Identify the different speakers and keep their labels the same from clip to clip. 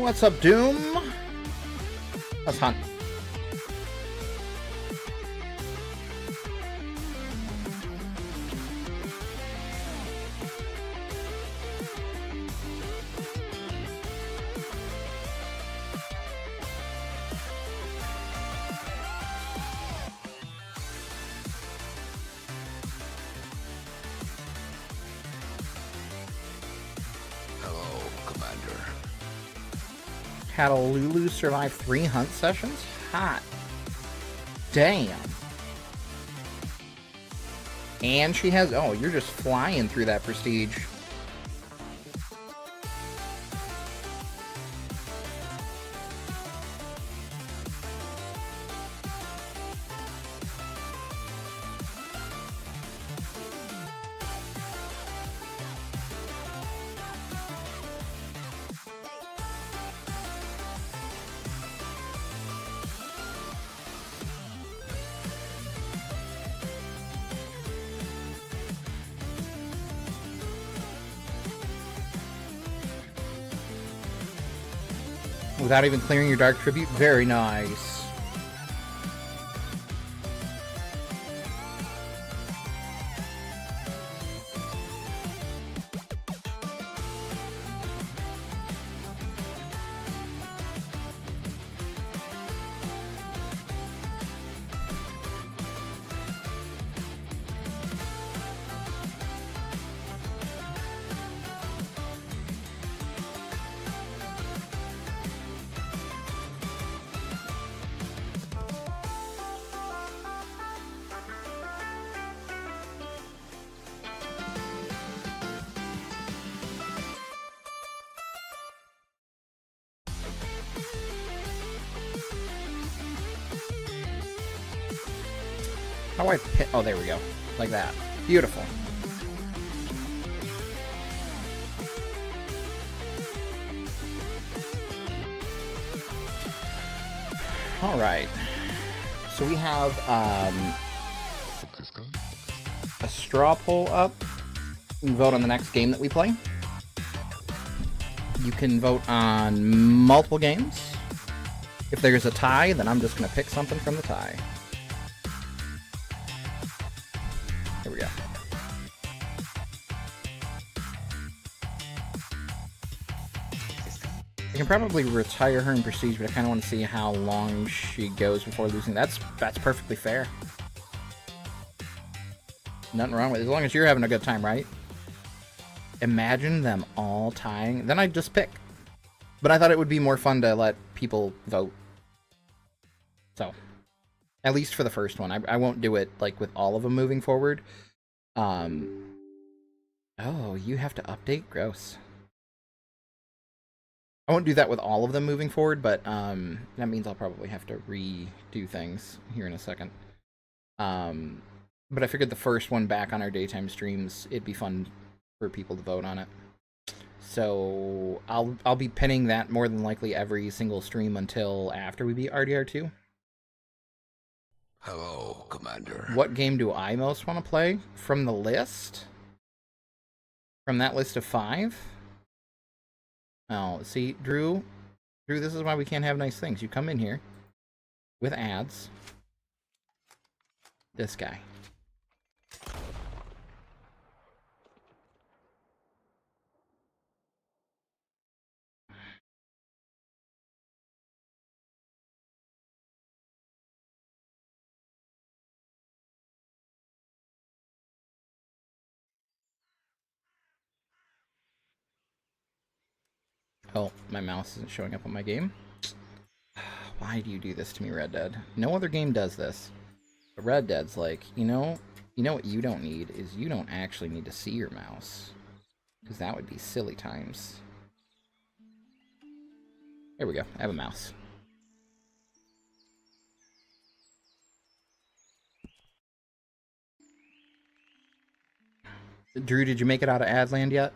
Speaker 1: What's up, Doom? Let's hunt. Had a Lulu survive 3 hunt sessions? Hot. Damn. And she has... Oh, you're just flying through that prestige. Without even clearing your Dark Tribute? Very nice. How do I pit? Oh, there we go. Like that. Beautiful. Alright. So we have a straw poll up. You can vote on the next game that we play. You can vote on multiple games. If there's a tie, then I'm just going to pick something from the tie. Here we go. I can probably retire her in Prestige, but I kind of want to see how long she goes before losing. That's perfectly fair. Nothing wrong with it, as long as you're having a good time, right? Imagine them all tying. Then I'd just pick. But I thought it would be more fun to let people vote. So, at least for the first one. I won't do it like with all of them moving forward. Oh, you have to update? Gross. I won't do that with all of them moving forward, but that means I'll probably have to redo things here in a second. But I figured the first one back on our daytime streams, it'd be fun for people to vote on it. So I'll be pinning that more than likely every single stream until after we beat RDR2.
Speaker 2: Hello, Commander.
Speaker 1: What game do I most want to play from the list? From that list of 5? Oh, see, Drew, this is why we can't have nice things. You come in here with ads. This guy. Oh, my mouse isn't showing up on my game. Why do you do this to me, Red Dead? No other game does this. But Red Dead's like, you know what you don't need is you don't actually need to see your mouse. Because that would be silly times. There we go. I have a mouse. Drew, did you make it out of Adland yet?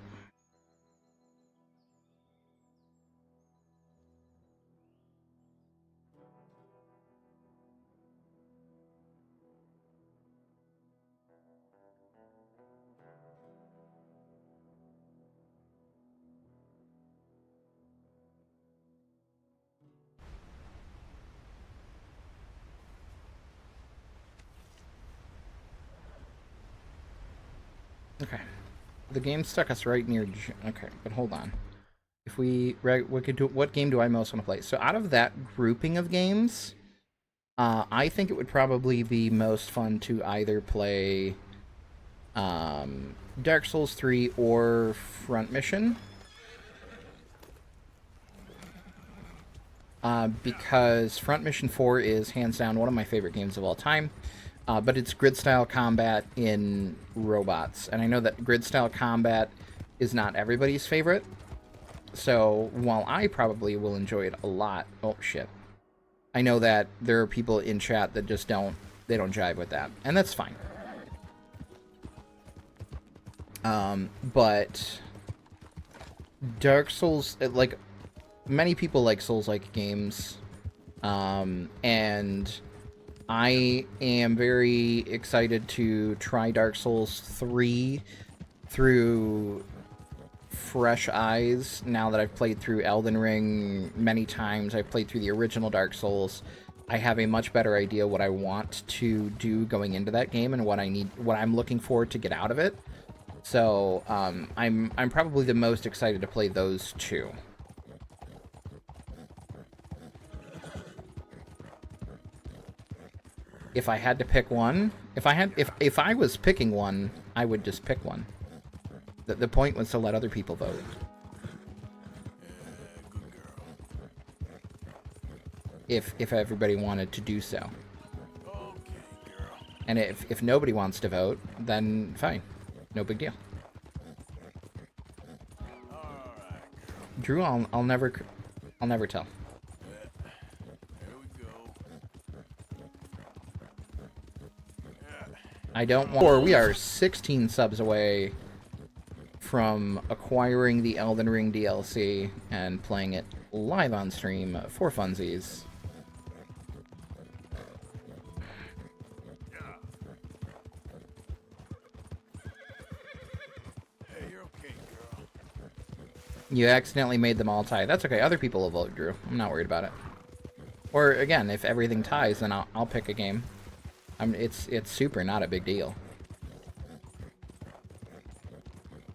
Speaker 1: Okay. The game stuck us right near... Okay, but hold on. If we could do... What game do I most want to play? So out of that grouping of games, I think it would probably be most fun to either play Dark Souls 3 or Front Mission. Because Front Mission 4 is hands down one of my favorite games of all time. But it's grid-style combat in robots. And I know that grid-style combat is not everybody's favorite. So while I probably will enjoy it a lot... Oh, shit. I know that there are people in chat that just don't jive with that. And that's fine. But Dark Souls... like, many people like Souls-like games. And... I am very excited to try Dark Souls 3 through fresh eyes now that I've played through Elden Ring many times. I've played through the original Dark Souls. I have a much better idea what I want to do going into that game and what I'm looking forward to get out of it. So I'm probably the most excited to play those two. If I had to pick one, if I was picking one, I would just pick one. The point was to let other people vote. If everybody wanted to do so. And if nobody wants to vote, then fine. No big deal. Drew, I'll never tell. I don't want... Or we are 16 subs away from acquiring the Elden Ring DLC and playing it live on stream for funsies.
Speaker 2: Hey, you're okay, girl.
Speaker 1: You accidentally made them all tie. That's okay. Other people will vote, Drew. I'm not worried about it. Or, again, if everything ties, then I'll pick a game. It's super not a big deal.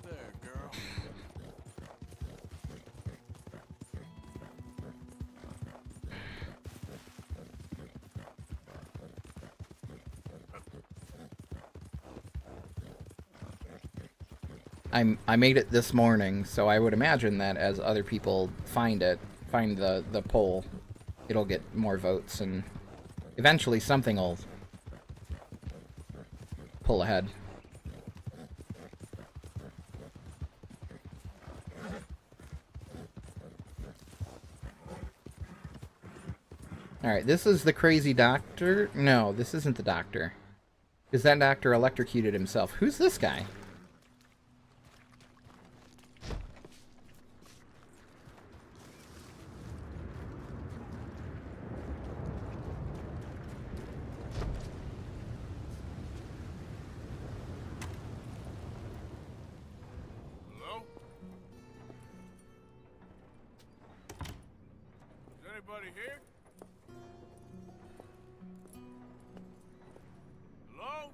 Speaker 2: There, girl.
Speaker 1: I made it this morning, so I would imagine that as other people find the poll, it'll get more votes, and eventually something will pull ahead. Alright, this is the crazy doctor. No, this isn't the doctor. Because that doctor electrocuted himself. Who's this guy?
Speaker 2: Anybody here? Hello?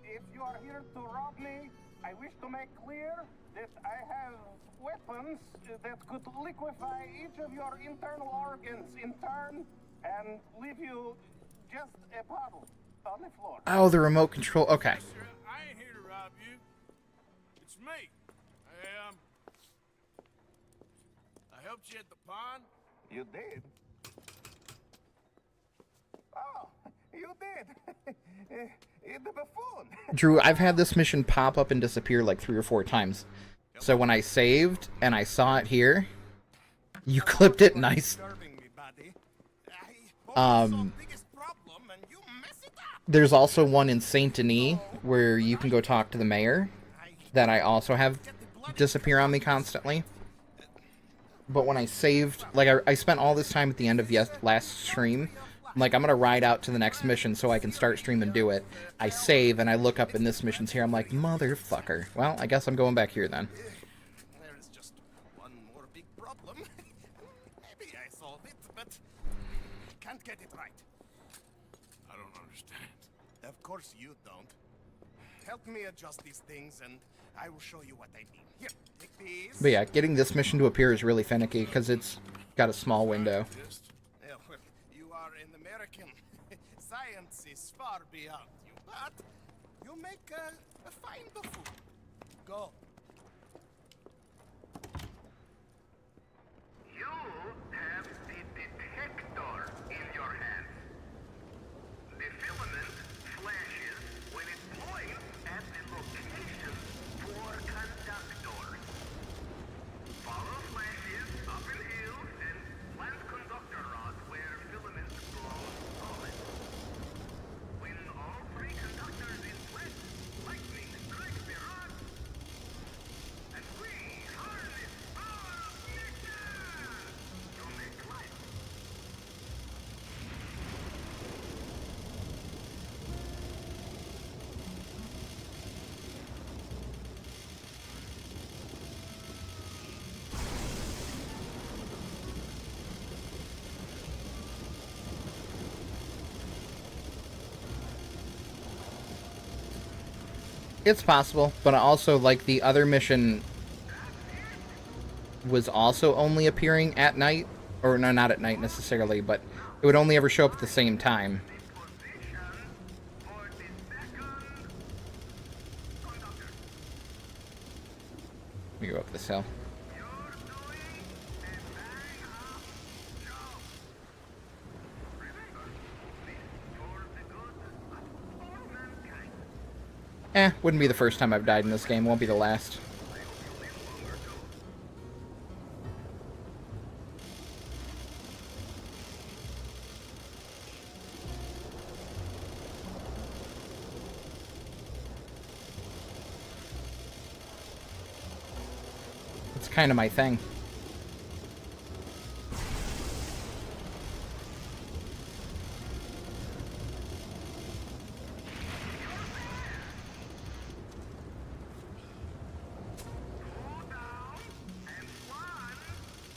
Speaker 3: If you are here to rob me, I wish to make clear that I have weapons that could liquefy each of your internal organs in turn and leave you just a puddle on the floor.
Speaker 1: Oh, the remote control. Okay.
Speaker 2: Sir, I ain't here to rob you. It's me. I helped you at the pond.
Speaker 3: You did? Oh, you did. The buffoon.
Speaker 1: Drew, I've had this mission pop up and disappear like 3 or 4 times. So when I saved and I saw it here, you clipped it nice. There's also one in Saint Denis where you can go talk to the mayor that I also have disappear on me constantly. But when I saved, like I spent all this time at the end of last stream. I'm like, I'm gonna ride out to the next mission so I can start stream and do it. I save and I look up and this mission's here. I'm like, motherfucker. Well, I guess I'm going back here then.
Speaker 2: There is just one more big problem. Maybe I solve it, but can't get it right. I don't understand. Of course you don't. Help me adjust these things and I will show you what I mean. Here, take these.
Speaker 1: But yeah, getting this mission to appear is really finicky because it's got a small window.
Speaker 2: Yeah, well, you are an American. Science is far beyond you, but you make a fine buffoon. Go.
Speaker 3: You have the detector in your hand. The filament flashes when it points at the location for conductors. Follow flashes up in hills and plant conductor rods where filaments glow solid. When all three conductors in place, lightning strikes the rods, and we harness power of nature to make light.
Speaker 1: It's possible, but I also, like, the other mission was also only appearing at night. Or, no, not at night necessarily, but it would only ever show up at the same time.
Speaker 3: Position for the second conductor.
Speaker 1: Let me go up this hill.
Speaker 3: You're doing a bang-up job. Remember, this for the good of all mankind.
Speaker 1: Wouldn't be the first time I've died in this game. Won't be the last. It's kind of my thing.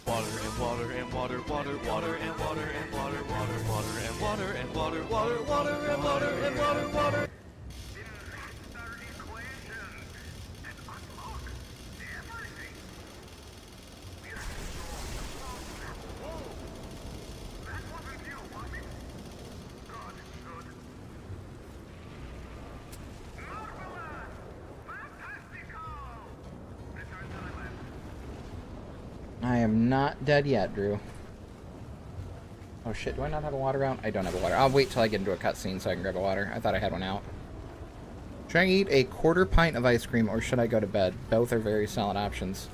Speaker 4: Water and water and water, water, water and water and water, water, water and water and water, water, water and water and water, water.
Speaker 3: Master equation and unlock everything. We're Whoa! That wasn't you, was it? Good, good. Marvelous! Fantastical! Return to the lab.
Speaker 1: I am not dead yet, Drew. Oh shit, do I not have a water out? I don't have a water. I'll wait till I get into a cutscene so I can grab a water. I thought I had one out. Should I eat a quarter pint of ice cream or should I go to bed? Both are very solid options.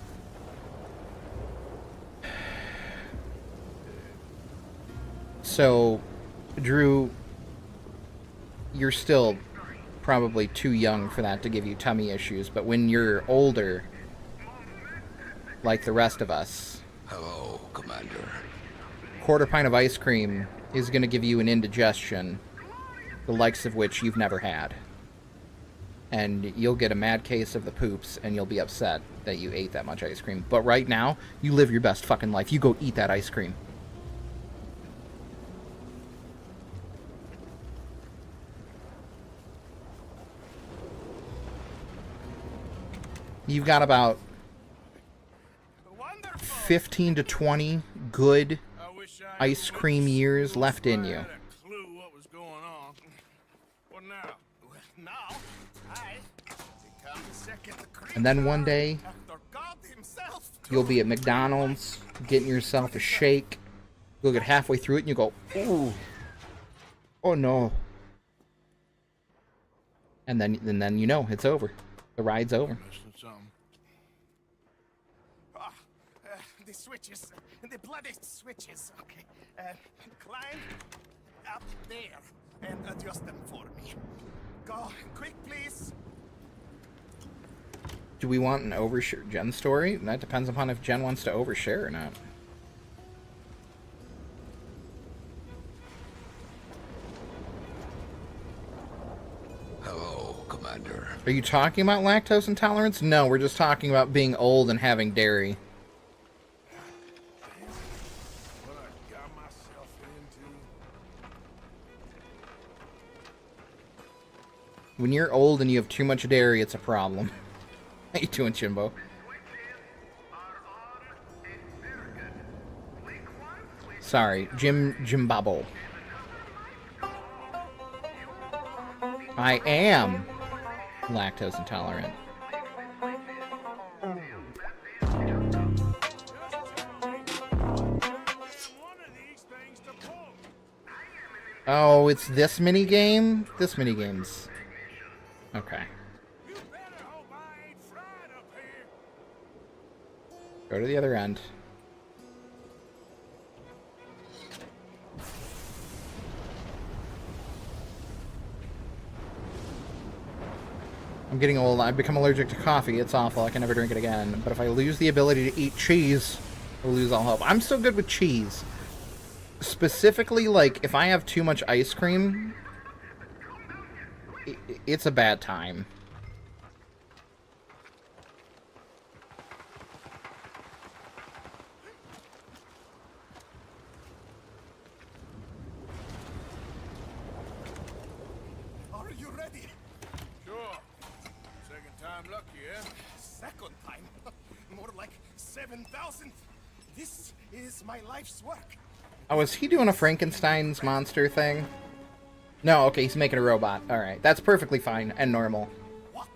Speaker 1: So, Drew, you're still probably too young for that to give you tummy issues, but when you're older, like the rest of us,
Speaker 5: Hello, Commander.
Speaker 1: quarter pint of ice cream is going to give you an indigestion, the likes of which you've never had. And you'll get a mad case of the poops, and you'll be upset that you ate that much ice cream. But right now, you live your best fucking life. You go eat that ice cream. You've got about
Speaker 2: Wonderful.
Speaker 1: 15 to 20 good
Speaker 2: I wish I
Speaker 1: ice cream years left in you.
Speaker 2: had a clue what was going on. What now? Well, now I become the second
Speaker 1: And then one day,
Speaker 2: after God himself.
Speaker 1: you'll be at McDonald's getting yourself a shake. You'll get halfway through it and you go, ooh, oh no. And then you know it's over. The ride's over.
Speaker 2: The switches, the bloody switches. Okay, climb up there and adjust them for me. Go quick, please.
Speaker 1: Do we want an overshare Jen story? That depends upon if Jen wants to overshare or not.
Speaker 5: Hello, Commander.
Speaker 1: Are you talking about lactose intolerance? No, we're just talking about being old and having dairy.
Speaker 2: What I got myself into.
Speaker 1: When you're old and you have too much dairy, it's a problem. How you doing, Chimbo? Sorry, Jimbabo. I am lactose intolerant. Oh, it's this mini game? This mini game's okay. Go to the other end. I'm getting old. I've become allergic to coffee. It's awful. I can never drink it again. But if I lose the ability to eat cheese, I'll lose all hope. I'm still good with cheese. Specifically, like, if I have too much ice cream, it's a bad time.
Speaker 2: Are you ready? Sure. Second time lucky, eh? Second time? More like 7,000. This is my life's work.
Speaker 1: Oh, is he doing a Frankenstein's monster thing? No, okay, he's making a robot. Alright, that's perfectly fine and normal.
Speaker 2: What?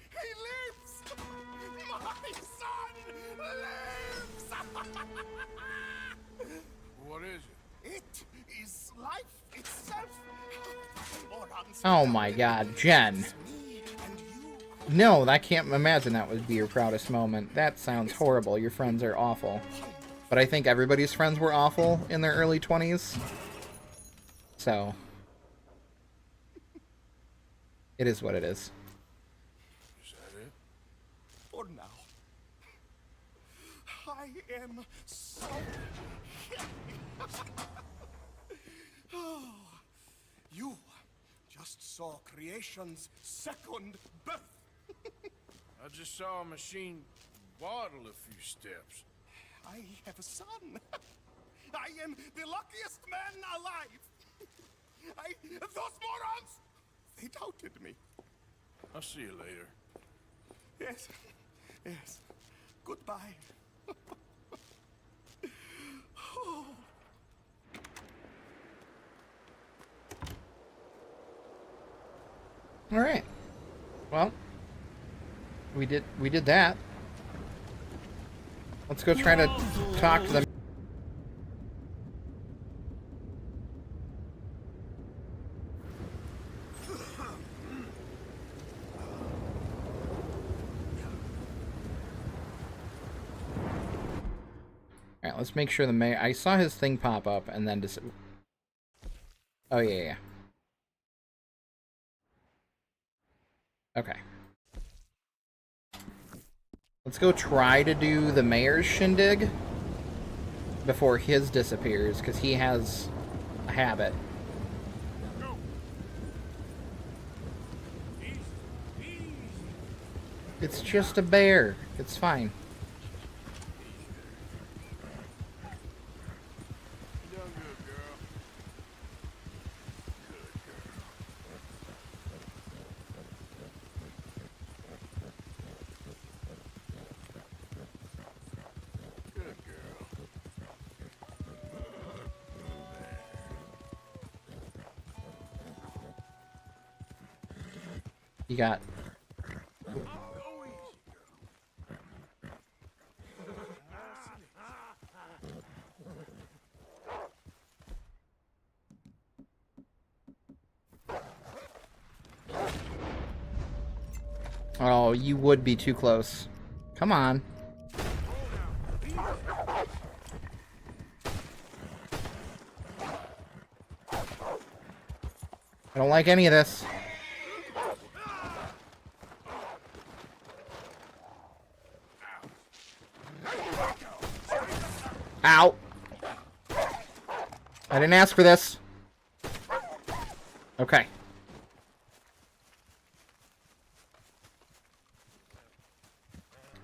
Speaker 2: He lives! My son lives! What is it? It is life itself.
Speaker 1: Oh my god, Jen. No, I can't imagine that would be your proudest moment. That sounds horrible. Your friends are awful. But I think everybody's friends were awful in their early 20s. So. It is what it is.
Speaker 2: Is that it? For now. I am so happy. Oh, you just saw creation's second birth.
Speaker 6: I just saw a machine waddle a few steps.
Speaker 2: I have a son. I am the luckiest man alive. Those morons, they doubted me.
Speaker 6: I'll see you later.
Speaker 2: Yes, yes. Goodbye. Oh.
Speaker 1: All right. Well, we did that. Let's go try to talk to them. All right, let's make sure the mayor. I saw his thing pop up and then just. Oh yeah. Okay. Let's go try to do the mayor's shindig before his disappears, because he has a habit. It's just a bear. It's fine. You got. Oh, you would be too close. Come on. I don't like any of this. Ow. I didn't ask for this. Okay.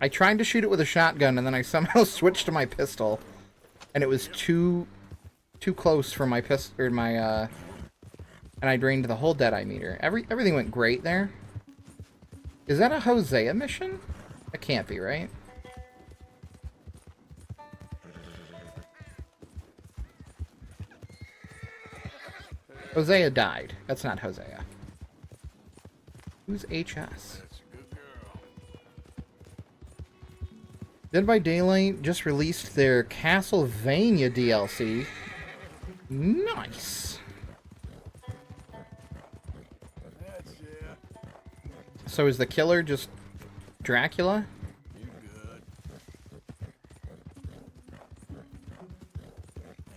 Speaker 1: I tried to shoot it with a shotgun, and then I somehow switched to my pistol, and it was too close for my pistol, or my, and I drained the whole Deadeye meter. Everything went great there. Is that a Hosea mission? That can't be, right? Hosea died. That's not Hosea. Who's HS? Dead by Daylight just released their Castlevania DLC. Nice. So is the killer just Dracula?
Speaker 6: You good?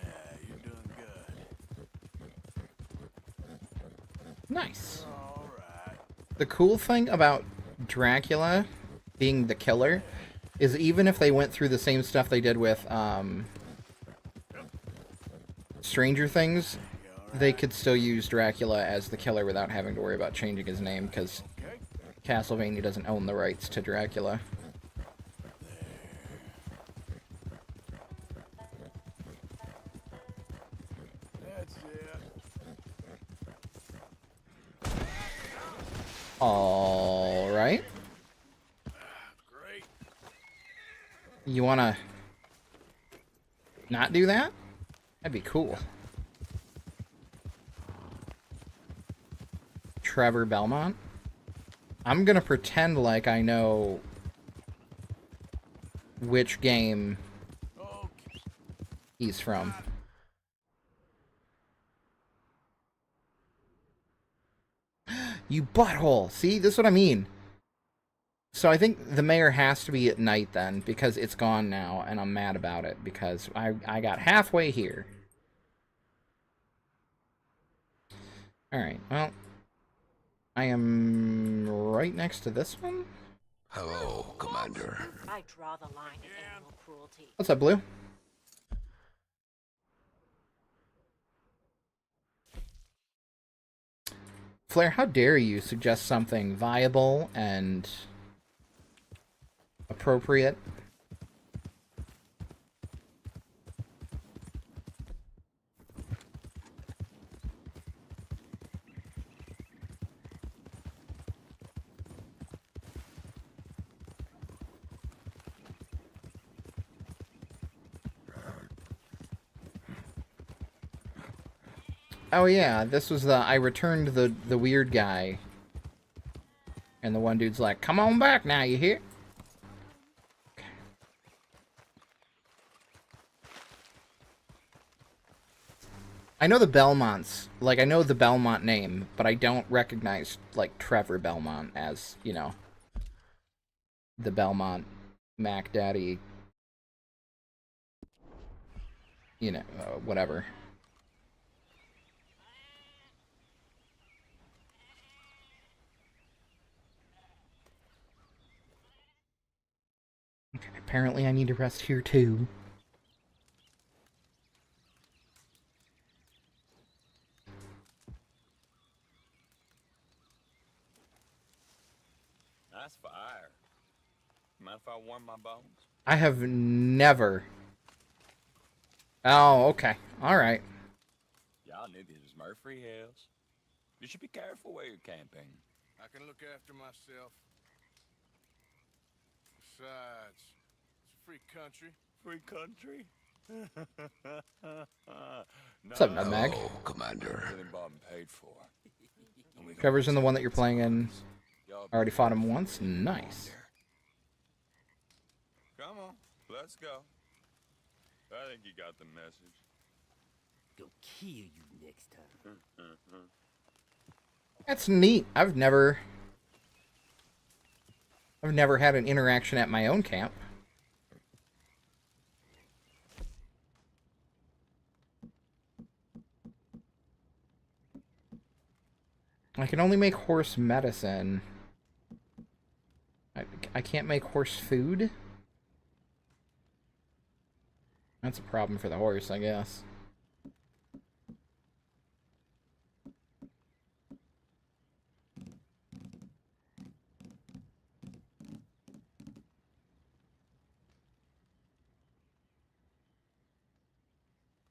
Speaker 6: Yeah, you're doing good.
Speaker 1: Nice.
Speaker 6: All right.
Speaker 1: The cool thing about Dracula being the killer is even if they went through the same stuff they did with Stranger Things, they could still use Dracula as the killer without having to worry about changing his name, because Castlevania doesn't own the rights to Dracula.
Speaker 6: That's it.
Speaker 1: Alright.
Speaker 6: Great.
Speaker 1: You wanna not do that? That'd be cool. Trevor Belmont? I'm gonna pretend like I know which game he's from. You butthole! See, this is what I mean. So I think the mayor has to be at night then, because it's gone now, and I'm mad about it, because I got halfway here. Alright, well, I am right next to this one.
Speaker 5: Hello, Commander.
Speaker 7: I draw the line at animal cruelty.
Speaker 1: What's up, Blue? Flair, how dare you suggest something viable and appropriate? Oh yeah, this was the I returned the weird guy. And the one dude's like, "Come on back now, you hear?" I know the Belmonts, like I know the Belmont name, but I don't recognize like Trevor Belmont as, you know, the Belmont Mac Daddy, you know, whatever. Okay, apparently I need to rest here too.
Speaker 8: Nice fire. Mind if I warm my bones?
Speaker 1: I have never... Oh, okay. Alright.
Speaker 8: Y'all knew this was Murphy Hills. You should be careful where you're camping.
Speaker 6: I can look after myself. Besides, it's a free country.
Speaker 8: Free country?
Speaker 1: What's up, Nutmeg?
Speaker 5: Hello, Commander.
Speaker 8: Everything bought and paid for. And we
Speaker 1: Trevor's in the one that you're playing in.
Speaker 8: Y'all
Speaker 1: Already fought him once. Nice.
Speaker 8: Come on, let's go. I think you got the message.
Speaker 9: Go kill you next time.
Speaker 1: That's neat. I've never had an interaction at my own camp. I can only make horse medicine. I can't make horse food? That's a problem for the horse, I guess.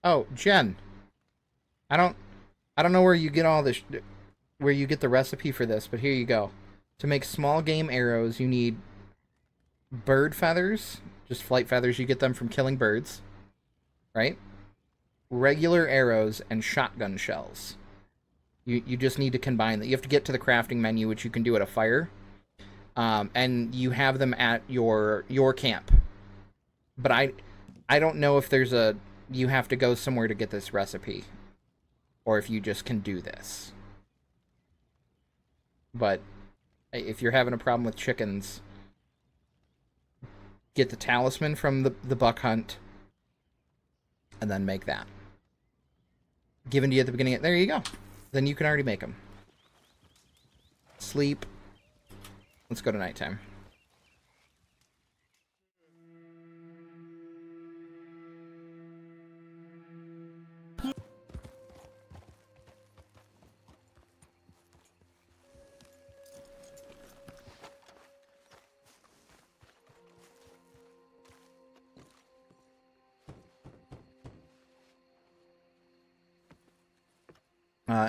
Speaker 1: Oh, Jen. I don't know where you get all this, where you get the recipe for this, but here you go. To make small game arrows, you need bird feathers, just flight feathers. You get them from killing birds, right? Regular arrows and shotgun shells. You just need to combine that. You have to get to the crafting menu, which you can do at a fire, and you have them at your camp. But I don't know if there's a, you have to go somewhere to get this recipe, or if you just can do this. But if you're having a problem with chickens, get the talisman from the buck hunt, and then make that. Given to you at the beginning. There you go. Then you can already make them. Sleep. Let's go to nighttime.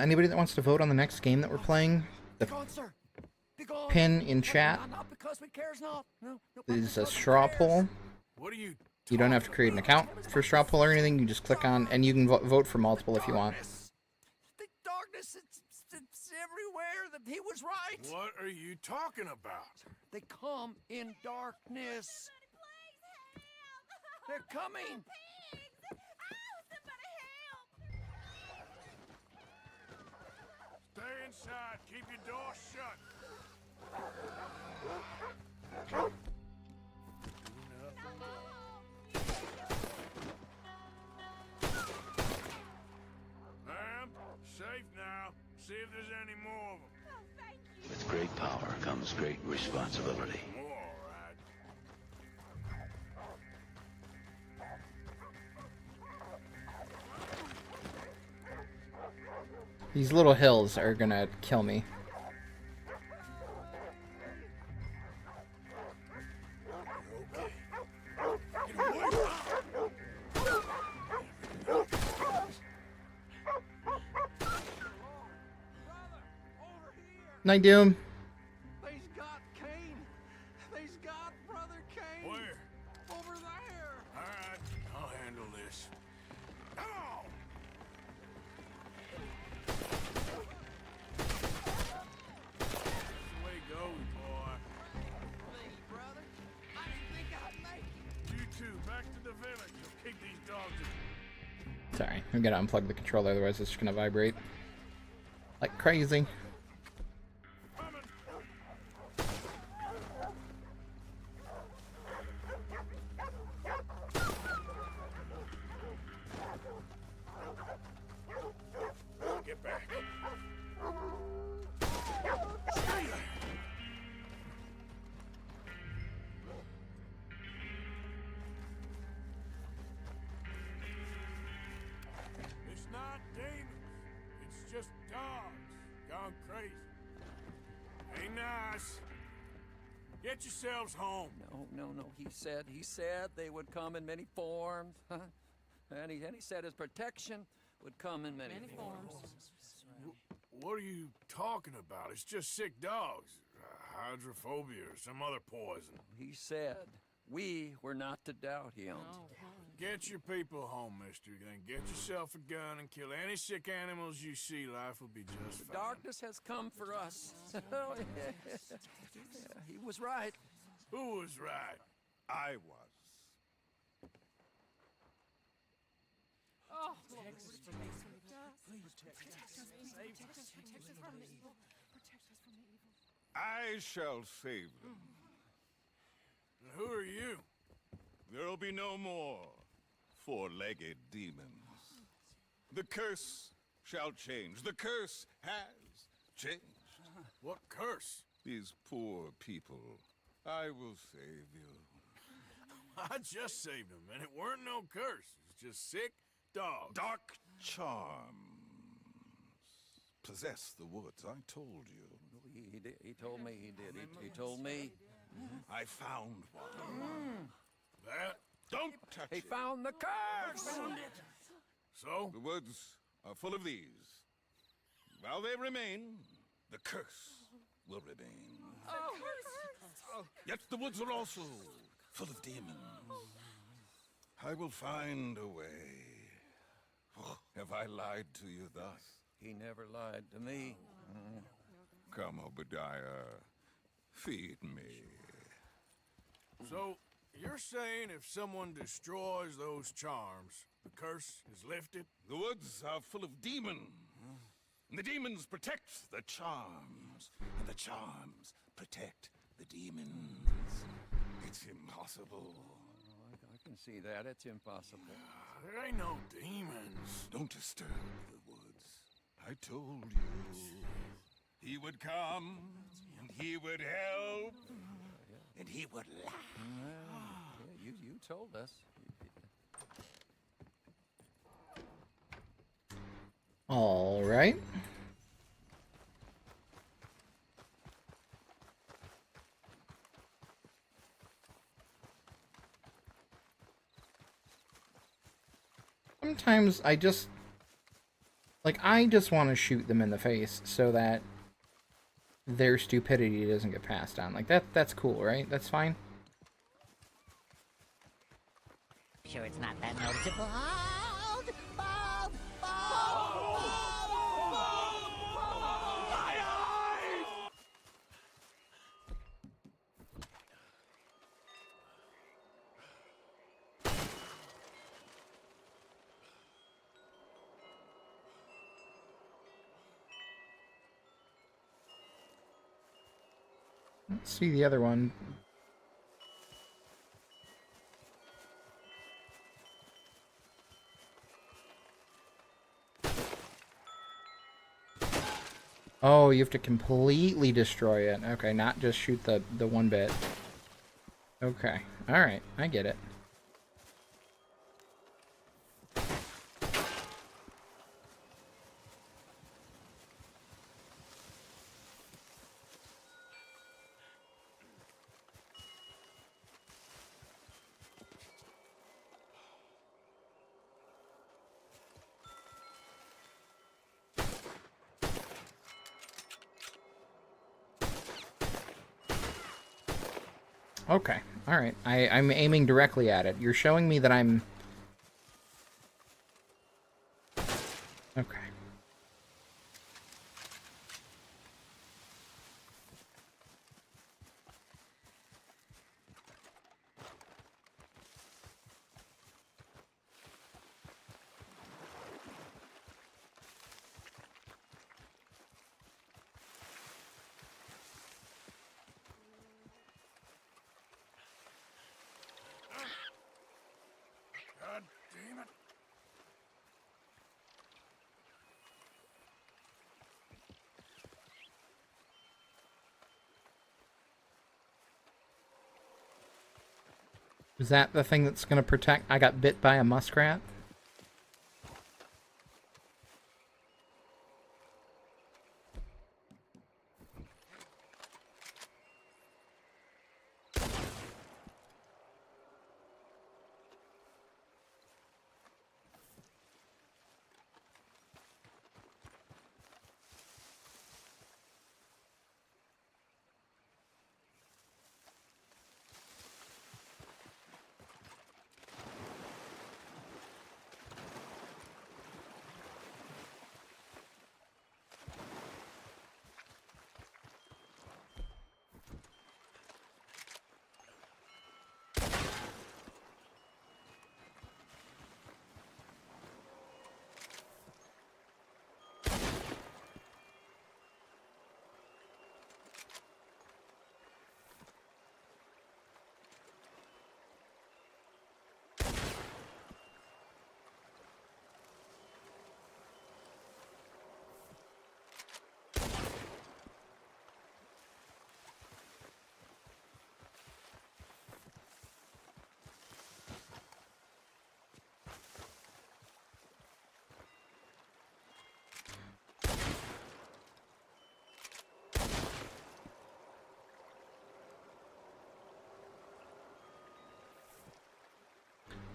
Speaker 1: Anybody that wants to vote on the next game that we're playing, the pin in chat is a straw poll. You don't have to create an account for straw poll or anything. You just click on, and you can vote for multiple if you want.
Speaker 9: The darkness, it's everywhere. He was right.
Speaker 6: What are you talking about?
Speaker 9: They come in darkness. They're coming.
Speaker 6: Stay inside. Keep your door shut. Ma'am, safe now. See if there's any more of them.
Speaker 5: With great power comes great responsibility.
Speaker 6: All right.
Speaker 1: These little hills are gonna kill me. Night, Doom.
Speaker 9: They's got Kane. They's got Brother Kane.
Speaker 6: Where?
Speaker 9: Over there.
Speaker 6: All right, I'll handle this. Ow! That's the way it goes, boy.
Speaker 9: Please, brother. I didn't think I'd make it.
Speaker 6: You two, back to the village. We'll keep these dogs in.
Speaker 1: Sorry, I'm gonna unplug the controller, otherwise it's just gonna vibrate like crazy.
Speaker 6: Get back. It's not demons. It's just dogs gone crazy. Ain't nice. Get yourselves home.
Speaker 9: No. He said they would come in many forms. And he said his protection would come in many forms.
Speaker 6: What are you talking about? It's just sick dogs. Hydrophobia or some other poison.
Speaker 9: He said we were not to doubt him.
Speaker 6: Get your people home, mister. Then get yourself a gun and kill any sick animals you see. Life will be just fine.
Speaker 9: Darkness has come for us. Yeah, he was right.
Speaker 6: Who was right?
Speaker 10: I was.
Speaker 7: Oh,
Speaker 10: I shall save them.
Speaker 6: And who are you?
Speaker 10: There'll be no more four-legged demons. The curse shall change. The curse has changed.
Speaker 6: What curse?
Speaker 10: These poor people. I will save you.
Speaker 6: I just saved them, and it weren't no curse. It's just sick dogs.
Speaker 10: Dark charms possess the woods. I told you.
Speaker 9: He told me he did. He told me.
Speaker 10: I found one.
Speaker 6: That?
Speaker 10: Don't touch
Speaker 9: He
Speaker 10: it.
Speaker 9: found the curse.
Speaker 6: So?
Speaker 10: The woods are full of these. While they remain, the curse will remain. Yet the woods are also full of demons. I will find a way. Oh, have I lied to you thus?
Speaker 9: He never lied to me.
Speaker 10: Come, Obadiah. Feed me.
Speaker 6: So, you're saying if someone destroys those charms, the curse is lifted?
Speaker 10: The woods are full of demons. And the demons protect the charms. And the charms protect the demons. It's impossible.
Speaker 9: I can see that. It's impossible.
Speaker 6: There ain't no demons.
Speaker 10: Don't disturb the woods. I told you. He would come, and he would help, and he would laugh.
Speaker 9: Yeah, you told us.
Speaker 1: All right. Sometimes I just want to shoot them in the face so that their stupidity doesn't get passed on. Like that's cool, right? That's fine.
Speaker 11: Sure it's not that noticeable.
Speaker 1: Let's see the other one. Oh, you have to completely destroy it. Okay, not just shoot the one bit. Okay. Alright, I get it. Okay, alright. I'm aiming directly at it. You're showing me that I'm... Okay.
Speaker 6: God damn it.
Speaker 1: Is that the thing that's gonna protect... I got bit by a muskrat?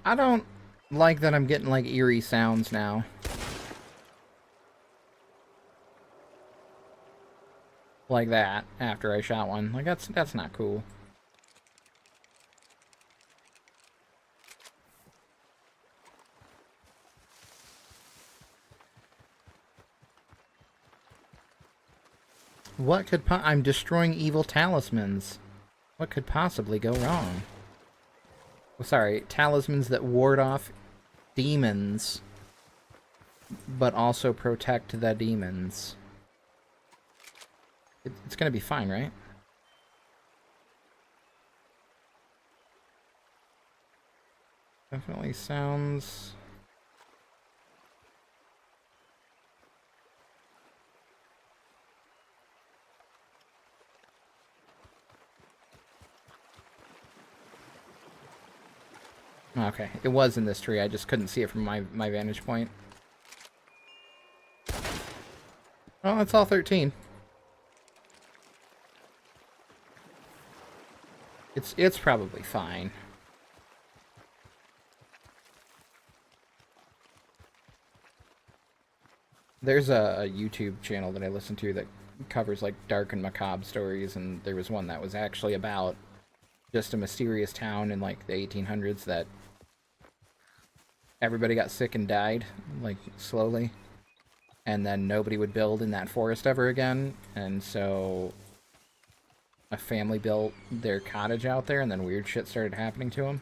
Speaker 1: I don't... like that I'm getting like eerie sounds now. Like that after I shot one. Like that's not cool. What could I'm destroying evil talismans. What could possibly go wrong? Well, sorry, talismans that ward off demons, but also protect the demons. It's gonna be fine, right? Definitely sounds... Okay, it was in this tree, I just couldn't see it from my vantage point. Oh, that's all 13. It's probably fine. There's a YouTube channel that I listen to that covers like dark and macabre stories, and there was one that was actually about just a mysterious town in like the 1800s that everybody got sick and died, like slowly, and then nobody would build in that forest ever again, and so a family built their cottage out there, and then weird shit started happening to them.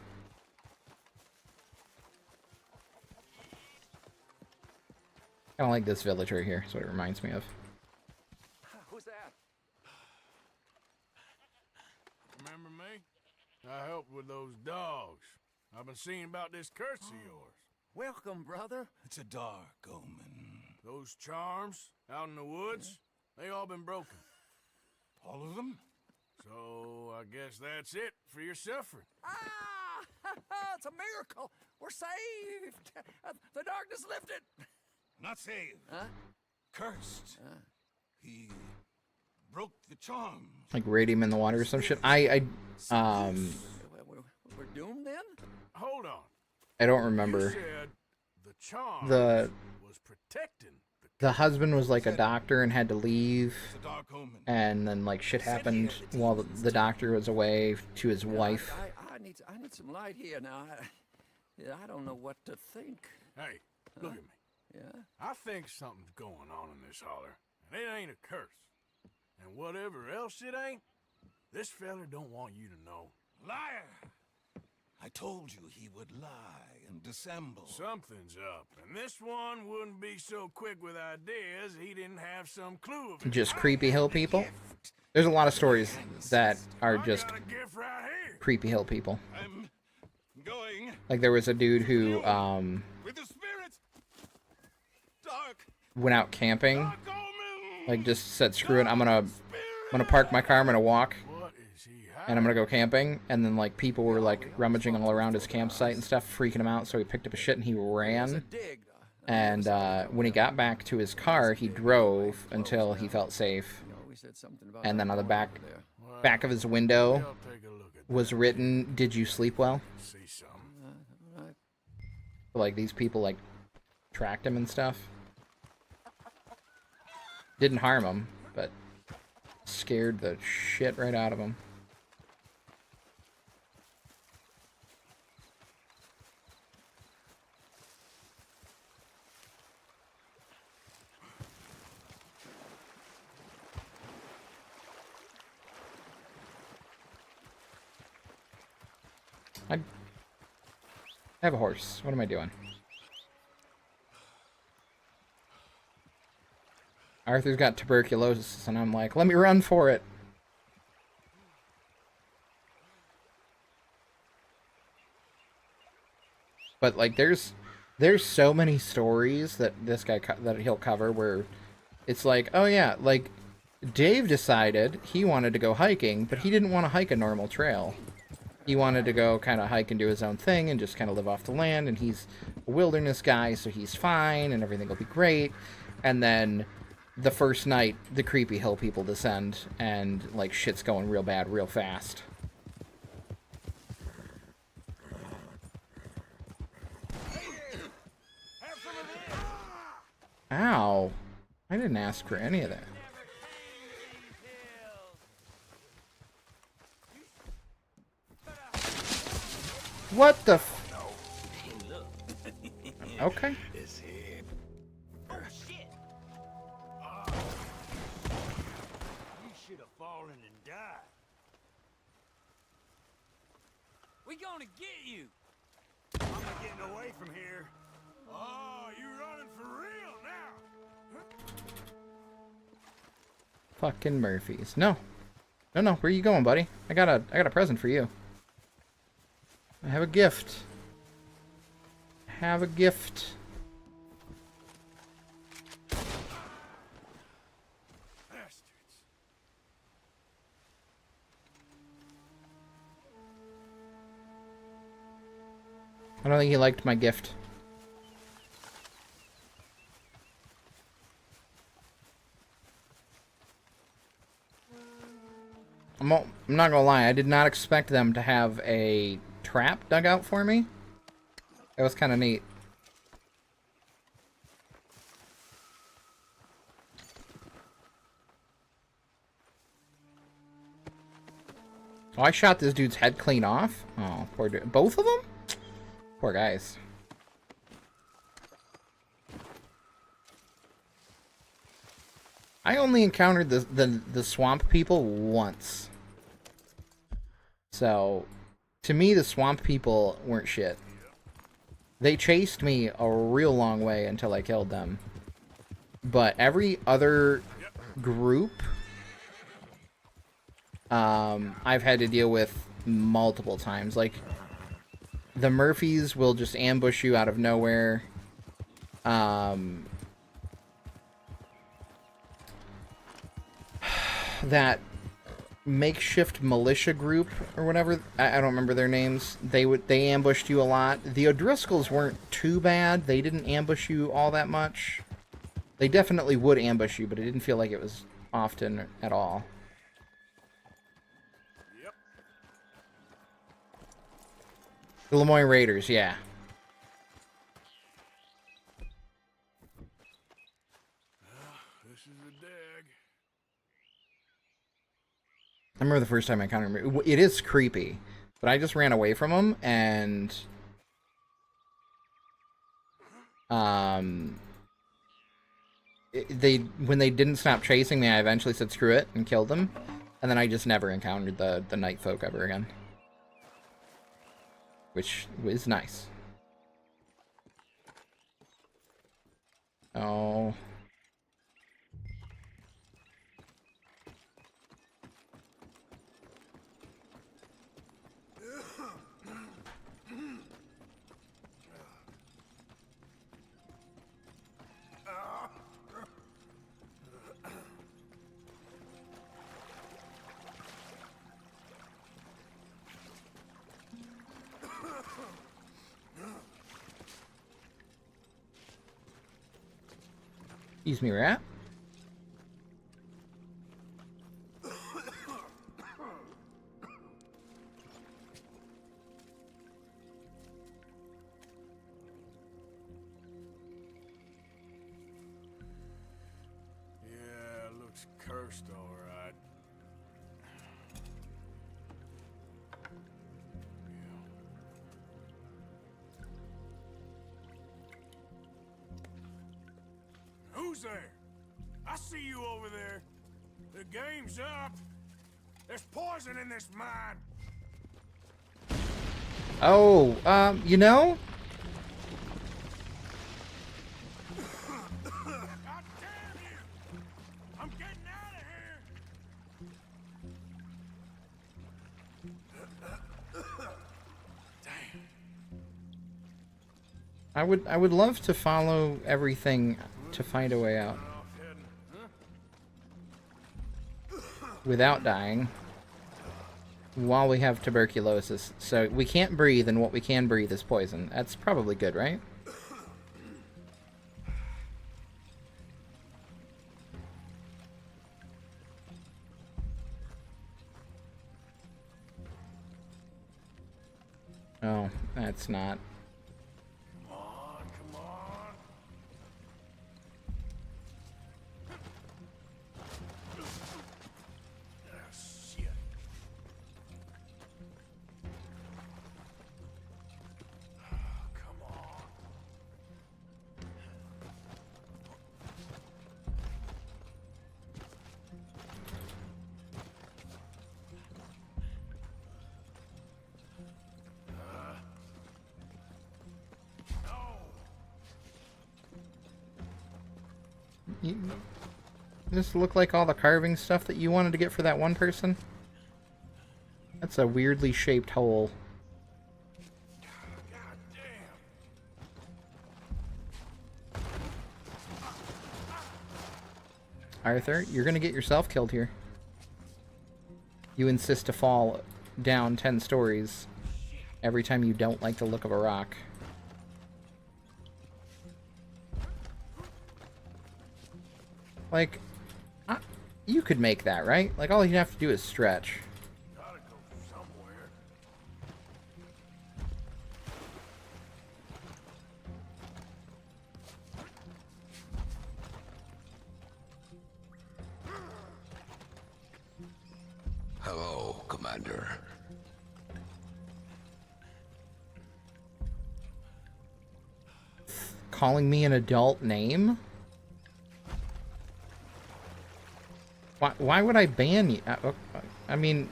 Speaker 1: Kind of like this village right here, is what it reminds me of.
Speaker 9: Who's that?
Speaker 6: Remember me? I helped with those dogs. I've been seeing about this curse of yours.
Speaker 9: Welcome, brother.
Speaker 10: It's a dark omen.
Speaker 6: Those charms out in the woods, they all been broken.
Speaker 10: All of them?
Speaker 6: So I guess that's it for your suffering.
Speaker 9: Ah! It's a miracle. We're saved. The darkness lifted.
Speaker 10: Not saved.
Speaker 9: Huh?
Speaker 10: Cursed. He broke the charm.
Speaker 1: Like radium in the water or some shit.
Speaker 9: We're doomed then?
Speaker 6: Hold on.
Speaker 1: I don't remember.
Speaker 6: You said the charm was protecting
Speaker 1: the husband was like a doctor and had to leave, and then like shit happened while the doctor was away to his wife.
Speaker 9: I need some light here now. I don't know what to think.
Speaker 6: Hey, look at me.
Speaker 9: Yeah?
Speaker 6: I think something's going on in this holler, and it ain't a curse. And whatever else it ain't, this fella don't want you to know.
Speaker 10: Liar! I told you he would lie and dissemble.
Speaker 6: Something's up, and this one wouldn't be so quick with ideas he didn't have some clue of it.
Speaker 1: Just creepy hill people? There's a lot of stories that are just creepy hill people.
Speaker 10: I'm going.
Speaker 1: Like there was a dude who
Speaker 10: with the spirits. Dark.
Speaker 1: went out camping. Like just said, screw it, I'm gonna park my car, I'm gonna walk. And I'm gonna go camping, and then like people were like rummaging all around his campsite and stuff, freaking him out. So he picked up his shit and he ran. And when he got back to his car, he drove until he felt safe. And then on the back of his window was written, "Did you sleep well?" Like these people like tracked him and stuff. Didn't harm him, but scared the shit right out of him. I have a horse. What am I doing? Arthur's got tuberculosis, and I'm like, let me run for it. But like, there's so many stories that this guy that he'll cover where it's like, oh yeah, like Dave decided he wanted to go hiking, but he didn't want to hike a normal trail. He wanted to go kind of hike and do his own thing and just kind of live off the land, and he's a wilderness guy, so he's fine, and everything will be great. And then the first night, the creepy hill people descend, and, like, shit's going real bad real fast. I didn't ask for any of that. What the f- Okay.
Speaker 2: It's here. Oh, shit! You should have fallen and died.
Speaker 6: We gonna get you. I'm not getting away from here. Oh, you running for real now?
Speaker 1: Fucking Murphys. No. No, no. Where are you going, buddy? I got a present for you. I have a gift. I have a gift.
Speaker 6: Bastards.
Speaker 1: I don't think he liked my gift. I'm not gonna lie, I did not expect them to have a trap dug out for me. That was kind of neat. Oh, I shot this dude's head clean off. Oh, poor dude. Both of them? Poor guys. I only encountered the swamp people once. So, to me, the swamp people weren't shit. They chased me a real long way until I killed them. But every other group, I've had to deal with multiple times. Like, the Murphys will just ambush you out of nowhere. That makeshift militia group or whatever, I don't remember their names. They ambushed you a lot. The O'Driscolls weren't too bad. They didn't ambush you all that much. They definitely would ambush you, but it didn't feel like it was often at all.
Speaker 6: Yep.
Speaker 1: The Lemoyne Raiders, yeah.
Speaker 6: This is a dag.
Speaker 1: I remember the first time I encountered him. It is creepy, but I just ran away from him, and when they didn't stop chasing me, I eventually said screw it and killed them, and then I just never encountered the night folk ever again, which was nice. Oh. Excuse me, rat.
Speaker 6: Yeah, looks cursed, all right. Who's there? I see you over there. The game's up. There's poison in this mine.
Speaker 1: Oh, you know?
Speaker 6: God damn you! I'm getting out of here. Damn.
Speaker 1: I would love to follow everything to find a way out without dying while we have tuberculosis. So we can't breathe, and what we can breathe is poison. That's probably good, right? Oh, that's not.
Speaker 6: Come on, come on.
Speaker 1: This look like all the carving stuff that you wanted to get for that one person? That's a weirdly shaped hole. Arthur, you're gonna get yourself killed here. You insist to fall down 10 stories every time you don't like the look of a rock. Like, you could make that, right? Like, all you have to do is stretch.
Speaker 6: Gotta go somewhere.
Speaker 5: Hello, Commander.
Speaker 1: Calling me an adult name? Why would I ban you? I mean,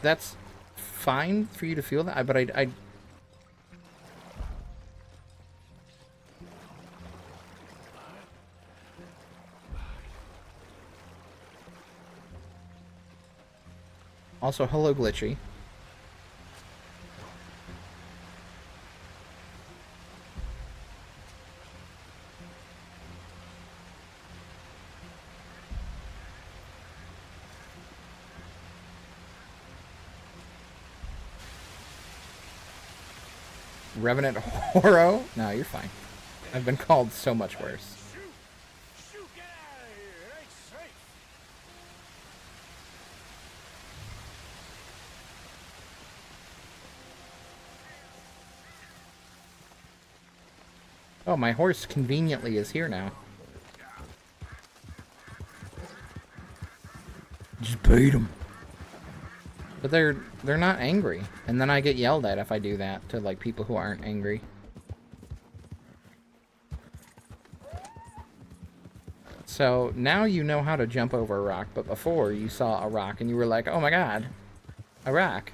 Speaker 1: that's fine for you to feel that, but I also, hello, Glitchy. Revenant Horo? No, you're fine. I've been called so much worse.
Speaker 6: Shoot, get out of here. It ain't safe.
Speaker 1: Oh, my horse conveniently is here now. Just beat him. But they're not angry, and then I get yelled at if I do that to like people who aren't angry. So now you know how to jump over a rock, but before you saw a rock and you were like, "Oh my god, a rock."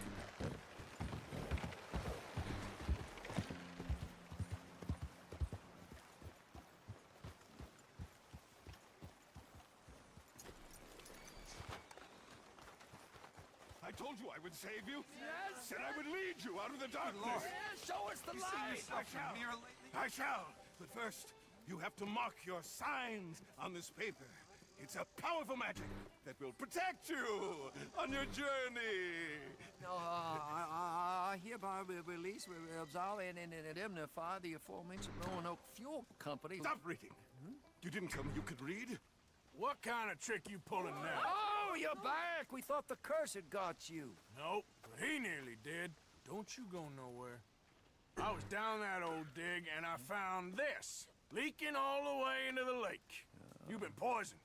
Speaker 10: I told you I would save you. Yes. Said I would lead you out of the darkness.
Speaker 9: Yes, show us the light.
Speaker 10: I shall. But first, you have to mark your signs on this paper. It's a powerful magic that will protect you on your journey.
Speaker 9: I hereby release, absolve, and indemnify the aforementioned Roanoke Fuel Company.
Speaker 10: Stop reading. You didn't tell me you could read.
Speaker 6: What kind of trick you pulling now?
Speaker 9: Oh, you're back. We thought the curse had got you.
Speaker 6: Nope, but he nearly did. Don't you go nowhere. I was down that old dig and I found this, leaking all the way into the lake. You've been poisoned.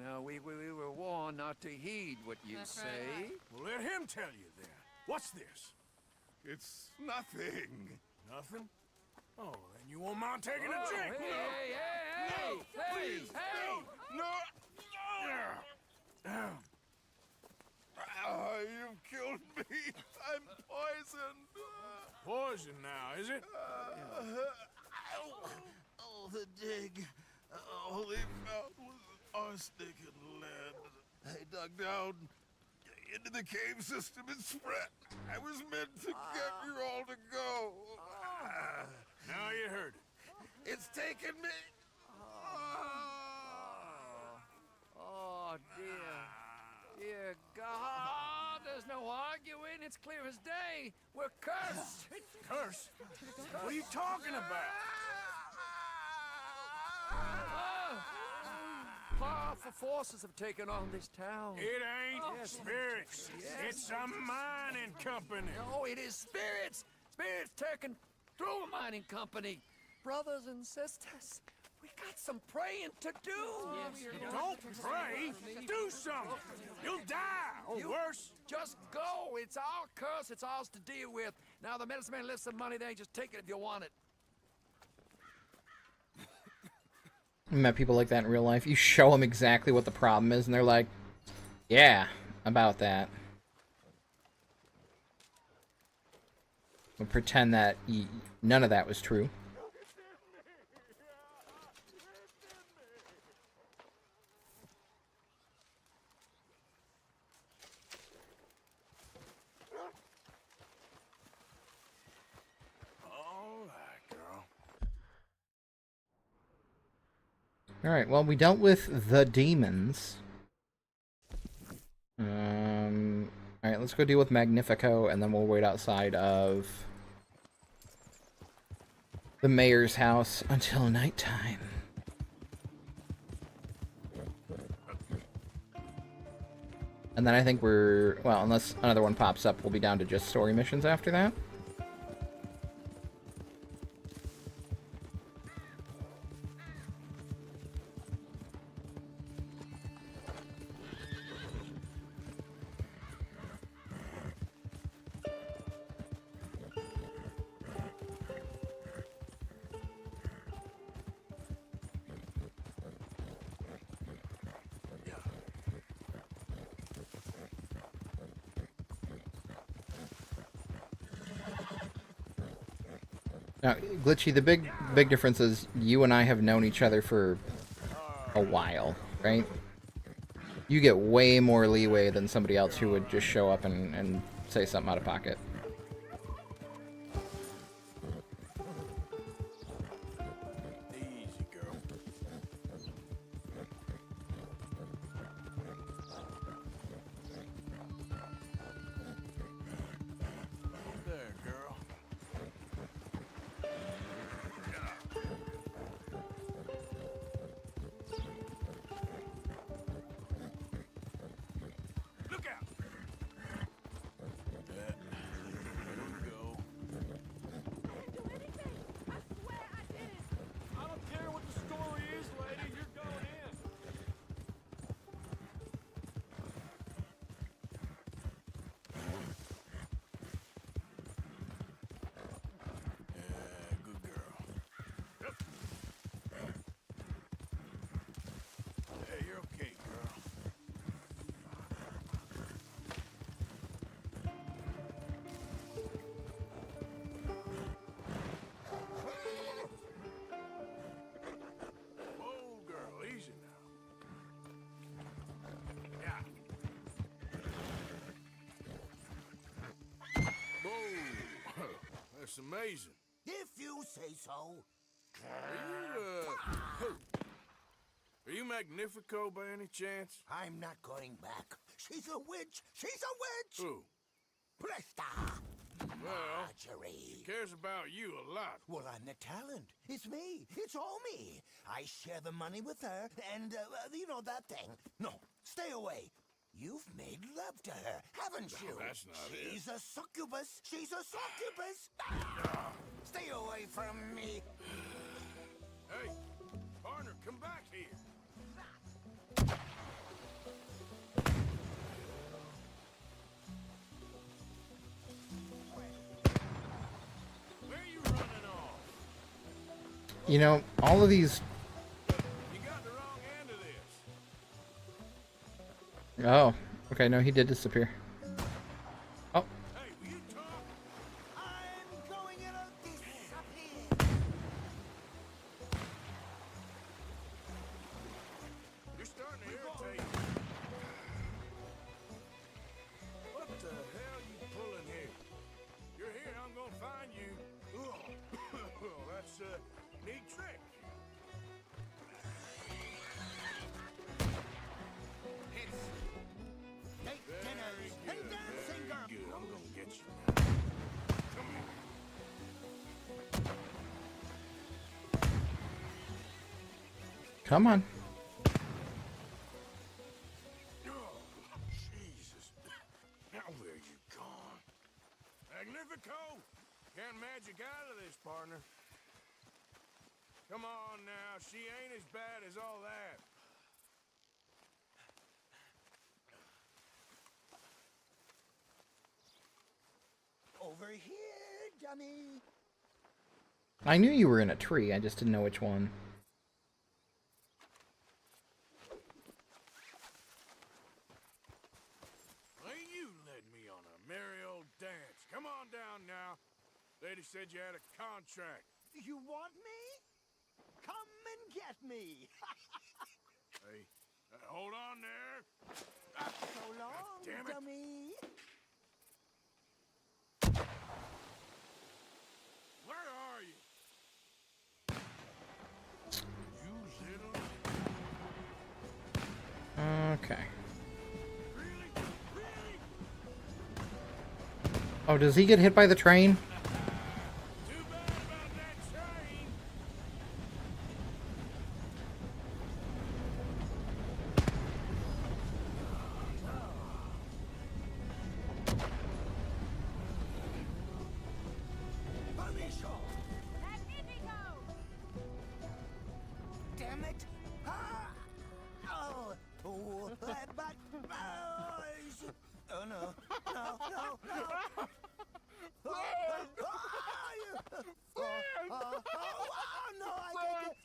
Speaker 9: No, we were warned not to heed what you say.
Speaker 6: Well, let him tell you then. What's this?
Speaker 10: It's nothing.
Speaker 6: Nothing? Oh, then you won't mind taking a drink.
Speaker 9: Hey,
Speaker 10: Please, no. You've killed me. I'm poisoned.
Speaker 6: Poison now, is it?
Speaker 10: The dig. All they found was arsenic and lead. They dug down into the cave system and spread. I was meant to get you all to go.
Speaker 6: Now you heard it.
Speaker 10: It's taken me.
Speaker 9: Oh, dear. Dear God, there's no arguing. It's clear as day. We're cursed.
Speaker 6: Curse? What are you talking about?
Speaker 9: Powerful forces have taken on this town.
Speaker 6: It ain't spirits.
Speaker 9: Yes.
Speaker 6: It's a mining company.
Speaker 9: No, it is spirits. Spirits taken through a mining company. Brothers and sisters, we got some praying to do.
Speaker 6: Don't pray. Do something. You'll die, or worse.
Speaker 9: Just go. It's our curse. It's ours to deal with. Now, the medicine man left some money there. Just take it if you want it.
Speaker 1: I met people like that in real life. You show them exactly what the problem is, and they're like, yeah, about that. But pretend that none of that was true. Alright, well, we dealt with the demons. Alright, let's go deal with Magnifico, and then we'll wait outside of the mayor's house until nighttime. And then I think we're... well, unless another one pops up, we'll be down to just story missions after that. Now, Glitchy, the big difference is you and I have known each other for a while, right? You get way more leeway than somebody else who would just show up and say something out of pocket.
Speaker 6: Easy, girl. There, girl. Look out! There we go. I don't care what the story is, lady. You're going in. Yeah, good girl. Yep. Hey, you're okay, girl. Oh, girl, easy now. Yeah. Whoa, that's amazing.
Speaker 2: If you say so.
Speaker 6: Are you Magnifico by any chance?
Speaker 2: I'm not going back. She's a witch. She's a witch.
Speaker 6: Who?
Speaker 2: Presta.
Speaker 6: Well,
Speaker 2: Marjorie.
Speaker 6: she cares about you a lot.
Speaker 2: Well, I'm the talent. It's me. It's all me. I share the money with her, and, you know, that thing. No, stay away. You've made love to her, haven't you?
Speaker 6: That's not it.
Speaker 2: She's a succubus. She's a succubus. Stay away from me.
Speaker 6: Hey, partner, come back here. Where are you running off?
Speaker 1: You know, all of these...
Speaker 6: You got the wrong end of this.
Speaker 1: oh, okay, no, he did disappear. Oh,
Speaker 6: Hey, will you talk?
Speaker 2: I'm going in a disappear.
Speaker 6: You're starting to irritate me. What the hell you pulling here? You're here, I'm gonna find you. Oh, that's a neat trick.
Speaker 2: Take dinners and dancing girls.
Speaker 6: Good, I'm gonna get you now. Come here.
Speaker 1: come on.
Speaker 6: Oh, Jesus. Now where you gone? Magnifico! Can't magic out of this, partner. Come on now, she ain't as bad as all that.
Speaker 2: Over here, dummy.
Speaker 1: I knew you were in a tree, I just didn't know which one.
Speaker 6: Well, you led me on a merry old dance. Come on down now. Lady said you had a contract.
Speaker 2: You want me? Come and get me.
Speaker 6: Hey, hold on there.
Speaker 2: So long,
Speaker 6: damn it.
Speaker 2: dummy.
Speaker 6: Where are you? You little...
Speaker 1: Okay. Oh, does he get hit by the train?
Speaker 2: Damn it! Ah! Oh, oh, oh no, no, no, no! Oh, no, I can't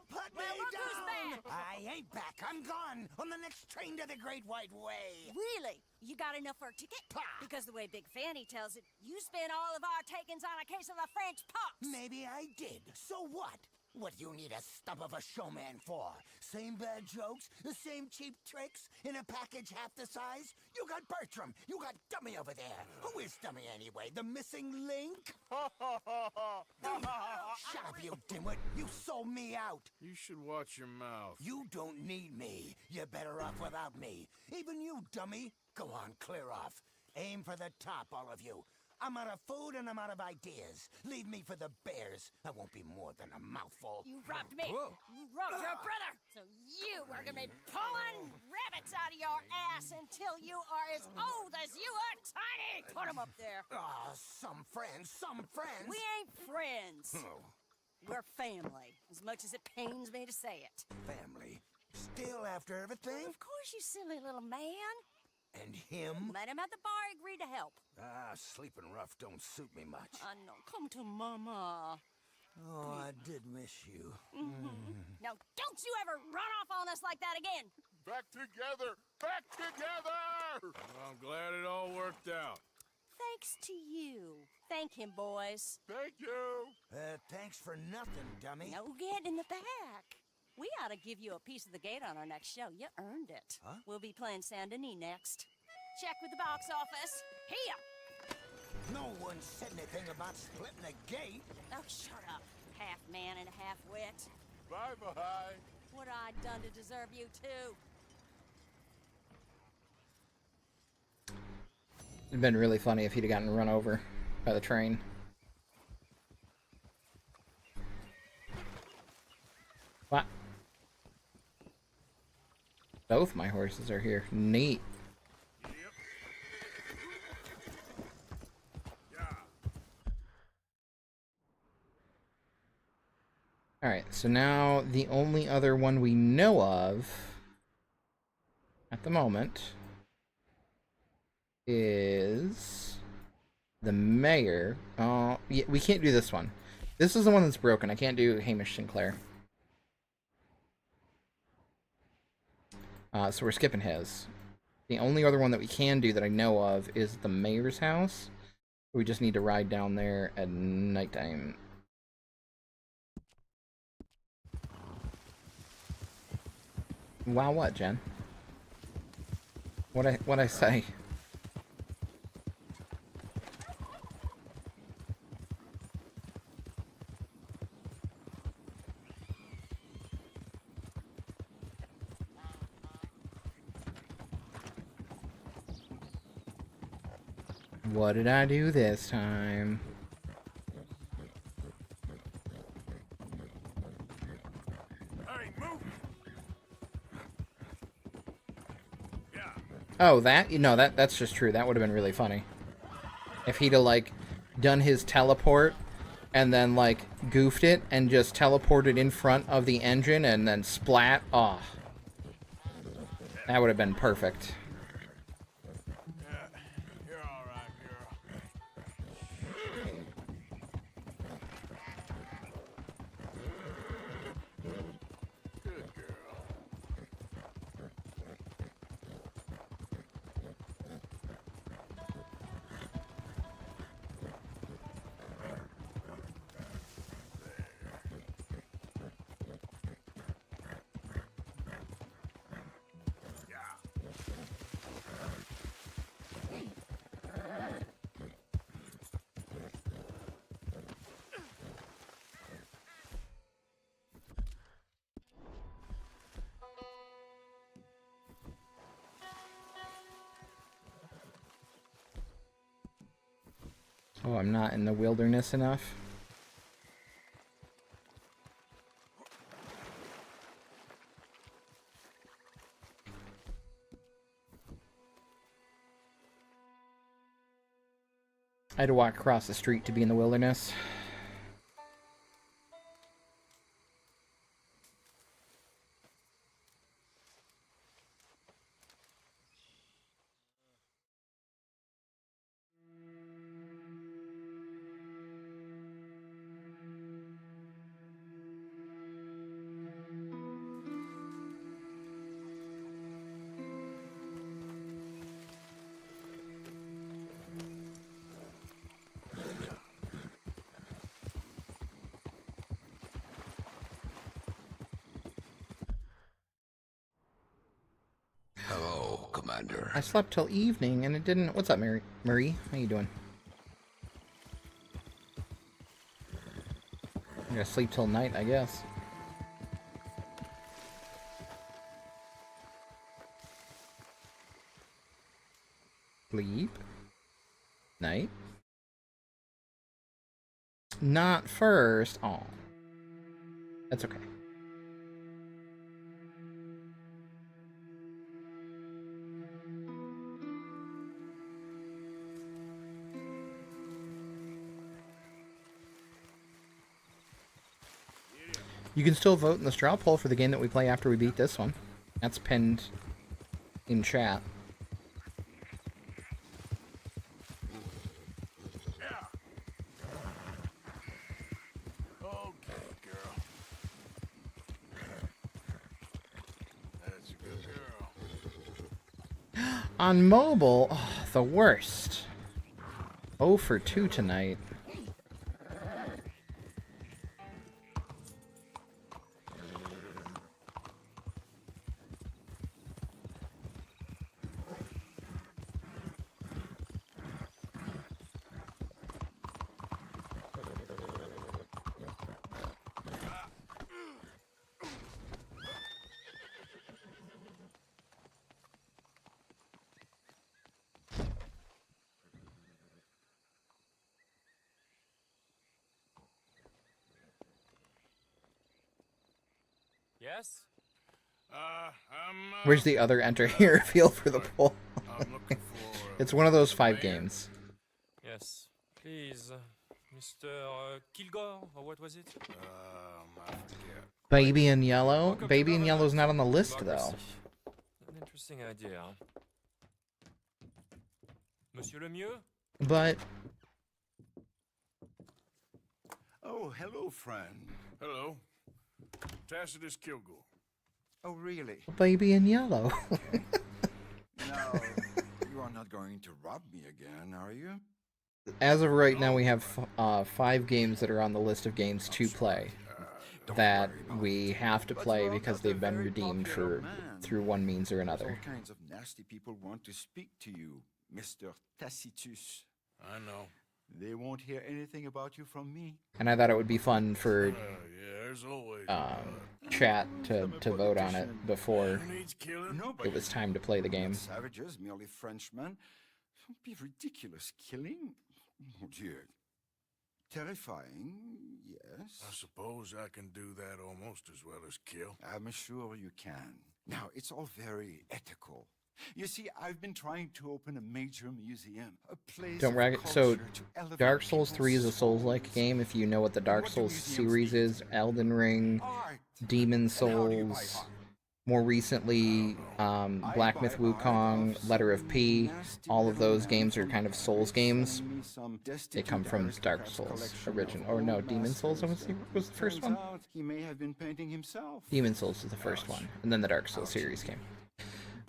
Speaker 2: put me down! I ain't back. I'm gone on the next train to the Great White Way.
Speaker 7: Really? You got enough for a ticket? Because the way Big Fanny tells it, you spent all of our takings on a case of the French pox.
Speaker 2: Maybe I did. So what? What do you need a stump of a showman for? Same bad jokes? The same cheap tricks? In a package half the size? You got Bertram. You got Dummy over there. Who is Dummy anyway? The missing link? Shut up, you dimwit. You sold me out.
Speaker 6: You should watch your mouth.
Speaker 2: You don't need me. You're better off without me. Even you, Dummy. Go on, clear off. Aim for the top, all of you. I'm out of food and I'm out of ideas. Leave me for the bears. I won't be more than a mouthful.
Speaker 7: You robbed me.
Speaker 2: Whoa.
Speaker 7: You robbed your brother. So you are gonna be pulling rabbits out of your ass until you are as old as you are tiny. Put them up there.
Speaker 2: Ah, some friends, some friends.
Speaker 7: We ain't friends.
Speaker 2: Oh,
Speaker 7: We're family, as much as it pains me to say it.
Speaker 2: family. Still after everything?
Speaker 7: Of course, you silly little man.
Speaker 2: And him?
Speaker 7: Met him at the bar, agreed to help.
Speaker 2: Ah, sleeping rough don't suit me much.
Speaker 7: I know. Come to Mama.
Speaker 2: Oh, I did miss you.
Speaker 7: Now, don't you ever run off on us like that again.
Speaker 6: Back together! Back together! Well, I'm glad it all worked out.
Speaker 7: Thanks to you. Thank him, boys.
Speaker 6: Thank you!
Speaker 2: Thanks for nothing, Dummy.
Speaker 7: No get in the back. We ought to give you a piece of the gate on our next show. You earned it.
Speaker 2: Huh?
Speaker 7: We'll be playing Saint Denis next. Check with the box office. Here!
Speaker 2: No one said anything about splitting a gate.
Speaker 7: Oh, shut up. Half man and half wit.
Speaker 6: Bye-bye.
Speaker 7: What I done to deserve you, too?
Speaker 1: It'd been really funny if he'd have gotten run over by the train. What? Both my horses are here. Neat. Alright, so now the only other one we know of at the moment is the mayor. Oh, yeah, we can't do this one. This is the one that's broken. I can't do Hamish Sinclair. So we're skipping his. The only other one that we can do that I know of is the mayor's house. We just need to ride down there at nighttime. Wow, what, Jen? What'd I say? What did I do this time?
Speaker 6: Hey, move! Yeah.
Speaker 1: Oh, that? No, that's just true. That would have been really funny. If he'd have, like, done his teleport and then, like, goofed it and just teleported in front of the engine and then splat. Oh. That would have been perfect.
Speaker 6: You're all right, girl. Good girl.
Speaker 1: Oh, I'm not in the wilderness enough. I had to walk across the street to be in the wilderness.
Speaker 5: Hello, Commander.
Speaker 1: I slept till evening and it didn't... What's up, Mary? Marie? How you doing? I'm gonna sleep till night, I guess. Sleep. Night. Not first. Oh. That's okay. You can still vote in the straw poll for the game that we play after we beat this one. That's pinned in chat.
Speaker 6: Okay, girl. That's a good girl.
Speaker 1: On mobile, oh, the worst. 0 for 2 tonight.
Speaker 4: Yes?
Speaker 1: Where's the other enter here feel for the poll?
Speaker 6: I'm looking for...
Speaker 1: It's one of those 5 games.
Speaker 4: Yes. Please, Mr. Kilgore, or what was it?
Speaker 6: I forget.
Speaker 1: Baby in Yellow? Baby in Yellow's not on the list, though.
Speaker 4: An interesting idea. Monsieur Lemieux?
Speaker 1: But...
Speaker 12: Oh, hello, friend.
Speaker 6: Hello. Tacitus Kilgore.
Speaker 12: Oh, really?
Speaker 1: Baby in Yellow.
Speaker 12: Now, you are not going to rob me again, are you?
Speaker 1: As of right now, we have 5 games that are on the list of games to play that we have to play because they've been redeemed for through one means or another.
Speaker 12: All kinds of nasty people want to speak to you, Mr. Tacitus.
Speaker 6: I know.
Speaker 12: They won't hear anything about you from me.
Speaker 1: And I thought it would be fun for
Speaker 6: Yeah, there's always...
Speaker 1: chat to vote on it before
Speaker 12: Nobody
Speaker 1: it was time to play the game.
Speaker 12: Savages, merely Frenchmen. Don't be ridiculous. Killing? Oh, dear. Terrifying, yes.
Speaker 6: I suppose I can do that almost as well as kill.
Speaker 12: I'm sure you can. Now, it's all very ethical. You see, I've been trying to open a major museum, a place
Speaker 1: Don't rag
Speaker 12: of
Speaker 1: it. So,
Speaker 12: culture to elevate
Speaker 1: Dark Souls
Speaker 12: people's
Speaker 1: 3 is a Souls-like game. If you know what the Dark Souls series is, Elden Ring, Demon Souls, more recently, Black Myth Wukong, Letter of P, all of those games are kind of Souls games. They come from Dark Souls original. Or no, Demon Souls was the first one?
Speaker 12: He may have been painting himself.
Speaker 1: Demon Souls was the first one, and then the Dark Souls series came.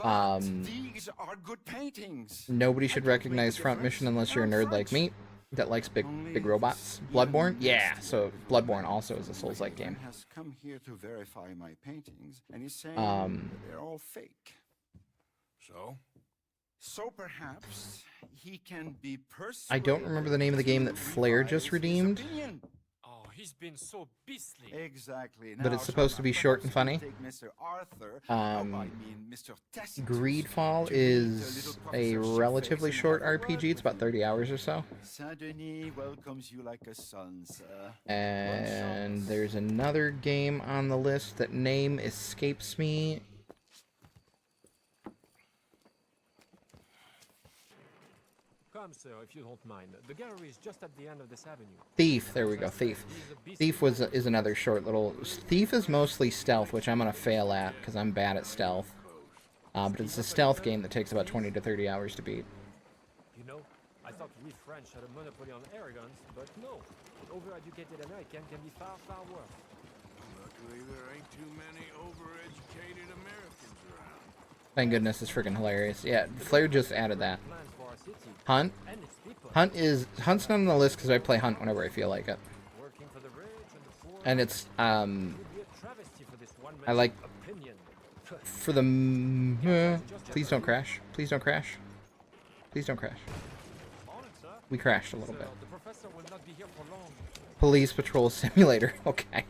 Speaker 12: These are good paintings.
Speaker 1: Nobody should recognize Front Mission unless you're a nerd like me that likes big robots. Bloodborne? Yeah, so Bloodborne also is a Souls-like game.
Speaker 12: Has come here to verify my paintings, and he's saying they're all fake. So perhaps he can be persuaded.
Speaker 1: I don't remember the name of the game that Flair just redeemed.
Speaker 13: he's been so beastly.
Speaker 12: Exactly.
Speaker 1: But it's supposed to be short and funny.
Speaker 12: Take Mr. Arthur, I mean Mr. Tacitus,
Speaker 1: Greedfall
Speaker 12: to meet the
Speaker 1: is
Speaker 12: little
Speaker 1: a
Speaker 12: Professor
Speaker 1: relatively
Speaker 12: Shifix and
Speaker 1: short
Speaker 12: have a word
Speaker 1: RPG. It's
Speaker 12: with
Speaker 1: about
Speaker 12: you.
Speaker 1: 30 hours or so.
Speaker 12: Saint-Denis welcomes you like a son, sir.
Speaker 1: And there's another game on the list that name escapes me.
Speaker 13: Come, sir, if you don't mind. The gallery is just at the end of this avenue.
Speaker 1: Thief. There we go. Thief. Thief is another short little... Thief is mostly stealth, which I'm going to fail at because I'm bad at stealth. But it's a stealth game that takes about 20 to 30 hours to beat.
Speaker 13: You know, I thought we French had a monopoly on arrogance, but no. An overeducated American can be far, far worse.
Speaker 6: Luckily, there ain't too many overeducated Americans around.
Speaker 1: Thank goodness, it's freaking hilarious. Yeah, Flair just added that. Hunt. Hunt's not on the list because I play Hunt whenever I feel like it. And it's I like for the please don't crash. Please don't crash. Please don't crash. We crashed a little bit. Police Patrol Simulator. Okay.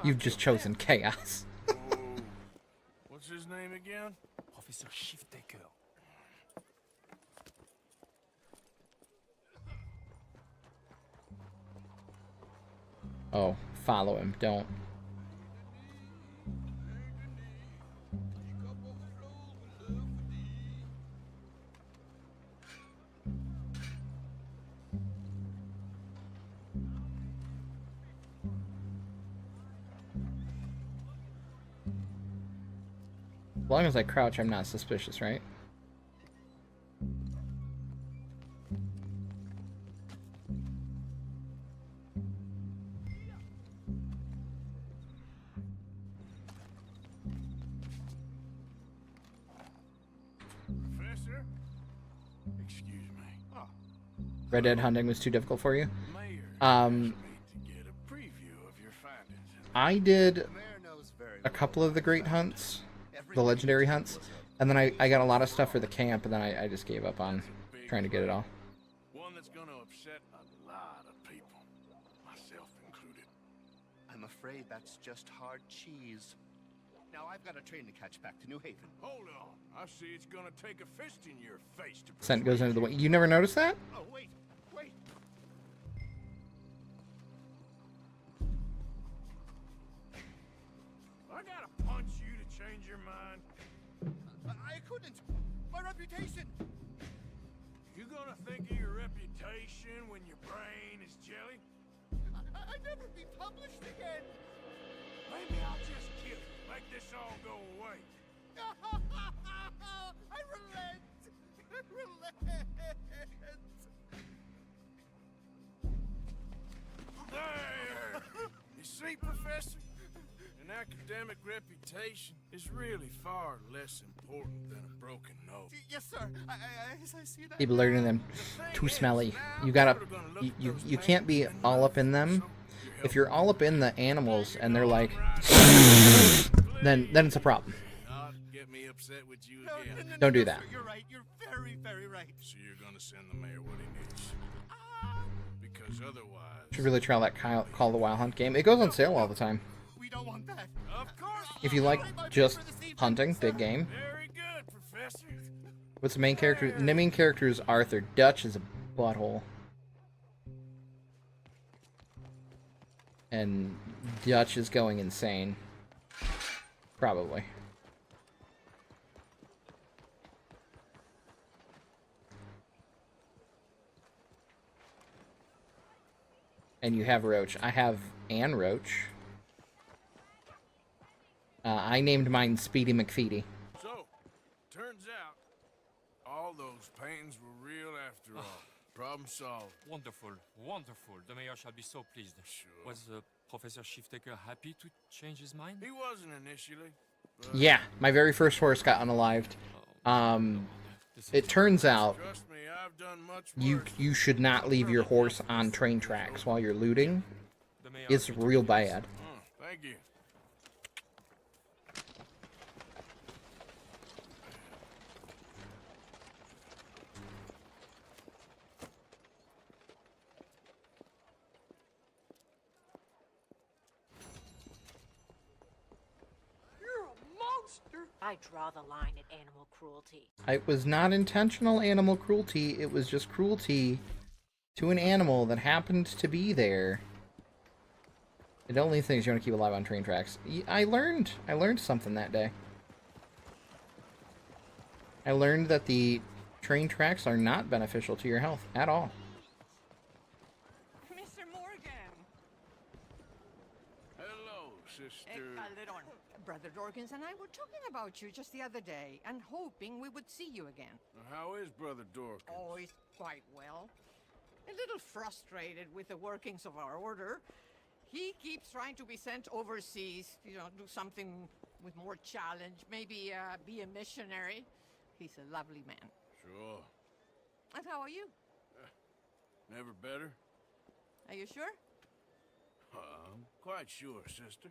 Speaker 1: You've just chosen chaos.
Speaker 6: What's his name again?
Speaker 13: Officer Shiftaker.
Speaker 1: Oh, follow him. Don't. As long as I crouch, I'm not suspicious, right?
Speaker 6: Professor? Excuse me. Oh.
Speaker 1: Red Dead hunting was too difficult for you? I did a couple of the great hunts, the legendary hunts, and then I got a lot of stuff for the camp, and then I just gave up on trying to get it all.
Speaker 6: One that's gonna upset a lot of people, myself included.
Speaker 14: I'm afraid that's just hard cheese. Now I've got a train to catch back to New Haven.
Speaker 6: Hold on. I see it's gonna take a fist in your face to
Speaker 1: Scent goes into the way. You never noticed that?
Speaker 6: Oh, wait. I gotta punch you to change your mind.
Speaker 14: I couldn't. My reputation.
Speaker 6: You gonna think of your reputation when your brain is jelly?
Speaker 14: I'd never be published again.
Speaker 6: Maybe I'll just kill you. Make this all go away.
Speaker 14: I relent. I relent.
Speaker 6: There! You see, Professor? An academic reputation is really far less important than a broken nose.
Speaker 14: Yes, sir. I see that.
Speaker 1: People alerting them too smelly. You gotta, you can't be all up in them. If you're all up in the animals and they're like, then it's a problem.
Speaker 6: Get me upset with you again.
Speaker 14: No,
Speaker 1: Don't do that.
Speaker 14: Sir, you're right. You're very, very right.
Speaker 6: So you're gonna send the mayor what he needs. Because otherwise...
Speaker 1: Should really try that Call the Wild Hunt game. It goes on sale all the time.
Speaker 14: We don't want that.
Speaker 6: Of course.
Speaker 1: If you like just hunting, big game.
Speaker 6: Very good, Professor.
Speaker 1: What's the main character? The main character is Arthur. Dutch is a butthole. And Dutch is going insane. Probably. And you have Roach. I have Anne Roach. I named mine Speedy McFeedy.
Speaker 6: So, turns out, all those pains were real after all. Problem solved.
Speaker 13: Wonderful, wonderful. The mayor shall be so pleased.
Speaker 6: Sure.
Speaker 13: Was Professor Shiftaker happy to change his mind?
Speaker 6: He wasn't initially. But...
Speaker 1: Yeah, my very first horse got unalived. It turns out
Speaker 6: Trust me, I've done much
Speaker 1: you should not leave your horse on train tracks while you're looting. It's real bad.
Speaker 6: Thank you.
Speaker 15: I draw the line at animal cruelty.
Speaker 1: It was not intentional animal cruelty. It was just cruelty to an animal that happened to be there. The only things you want to keep alive on train tracks. I learned something that day. I learned that the train tracks are not beneficial to your health at all.
Speaker 16: Mr. Morgan.
Speaker 6: Hello, sister.
Speaker 16: Brother Dorkins and I were talking about you just the other day and hoping we would see you again.
Speaker 6: How is Brother Dorkins?
Speaker 16: Oh, he's quite well. A little frustrated with the workings of our order. He keeps trying to be sent overseas, you know, do something with more challenge, maybe be a missionary. He's a lovely man.
Speaker 6: Sure.
Speaker 16: And how are you?
Speaker 6: Never better?
Speaker 16: Are you sure?
Speaker 6: I'm quite sure, sister.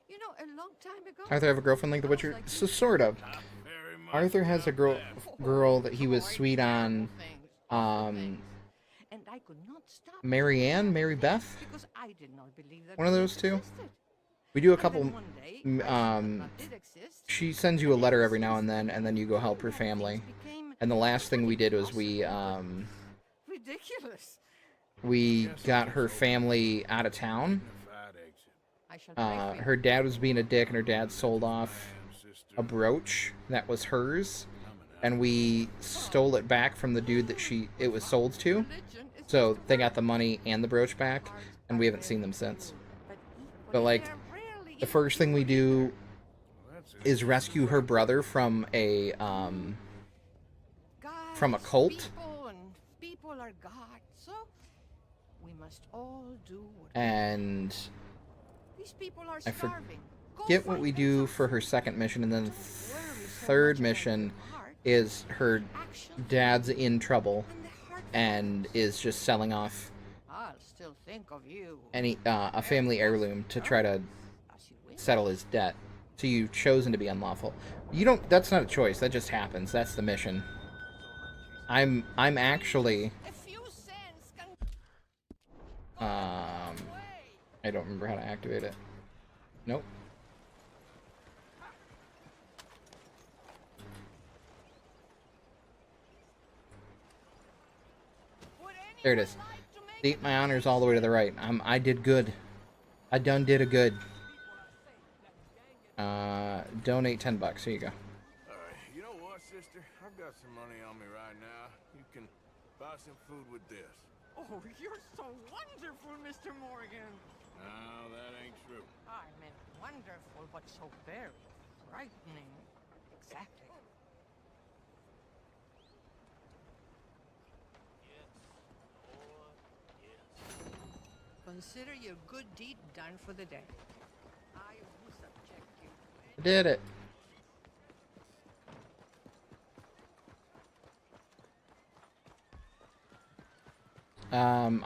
Speaker 16: You know, a long time ago...
Speaker 1: Arthur have a girlfriend like The Witcher? So, sort of. Arthur has a girl that he was sweet on,
Speaker 16: And I could not stop
Speaker 1: Marianne? Mary Beth?
Speaker 16: because I did not believe that
Speaker 1: One of those two? We do a couple, she sends you a letter every now and then you go help her family. And the last thing we did was
Speaker 16: ridiculous.
Speaker 1: we got her family out of town. Her dad was being a dick, and her dad sold off a brooch that was hers, and we stole it back from the dude that it was sold to. So they got the money and the brooch back, and we haven't seen them since. But like, the first thing we do is rescue her brother from a cult.
Speaker 16: People are God, so we must all do what
Speaker 1: And
Speaker 16: these people are
Speaker 1: I
Speaker 16: starving.
Speaker 1: forget what we do for her second mission, and then the third mission is her dad's in trouble and is just selling off
Speaker 16: I'll still think of you.
Speaker 1: a family heirloom to try to settle his debt. So you've chosen to be unlawful. You don't. That's not a choice. That just happens. That's the mission. I'm actually. I don't remember how to activate it. Nope. There it is. See, my honor's all the way to the right. I did good. I done did a good. Donate $10. Here you go.
Speaker 6: Alright, you know what, sister? I've got some money on me right now. You can buy some food with this.
Speaker 16: Oh, you're so wonderful, Mr. Morgan.
Speaker 6: No, that ain't true.
Speaker 16: I meant wonderful, but so very frightening. Exactly. Consider your good deed done for the day. I will subject you.
Speaker 1: I did it.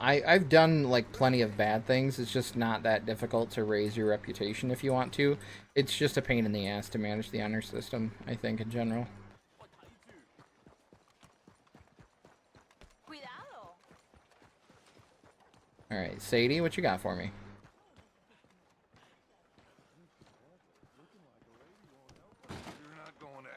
Speaker 1: I've done like plenty of bad things. It's just not that difficult to raise your reputation if you want to. It's just a pain in the ass to manage the honor system, I think, in general. Alright, Sadie, what you got for me?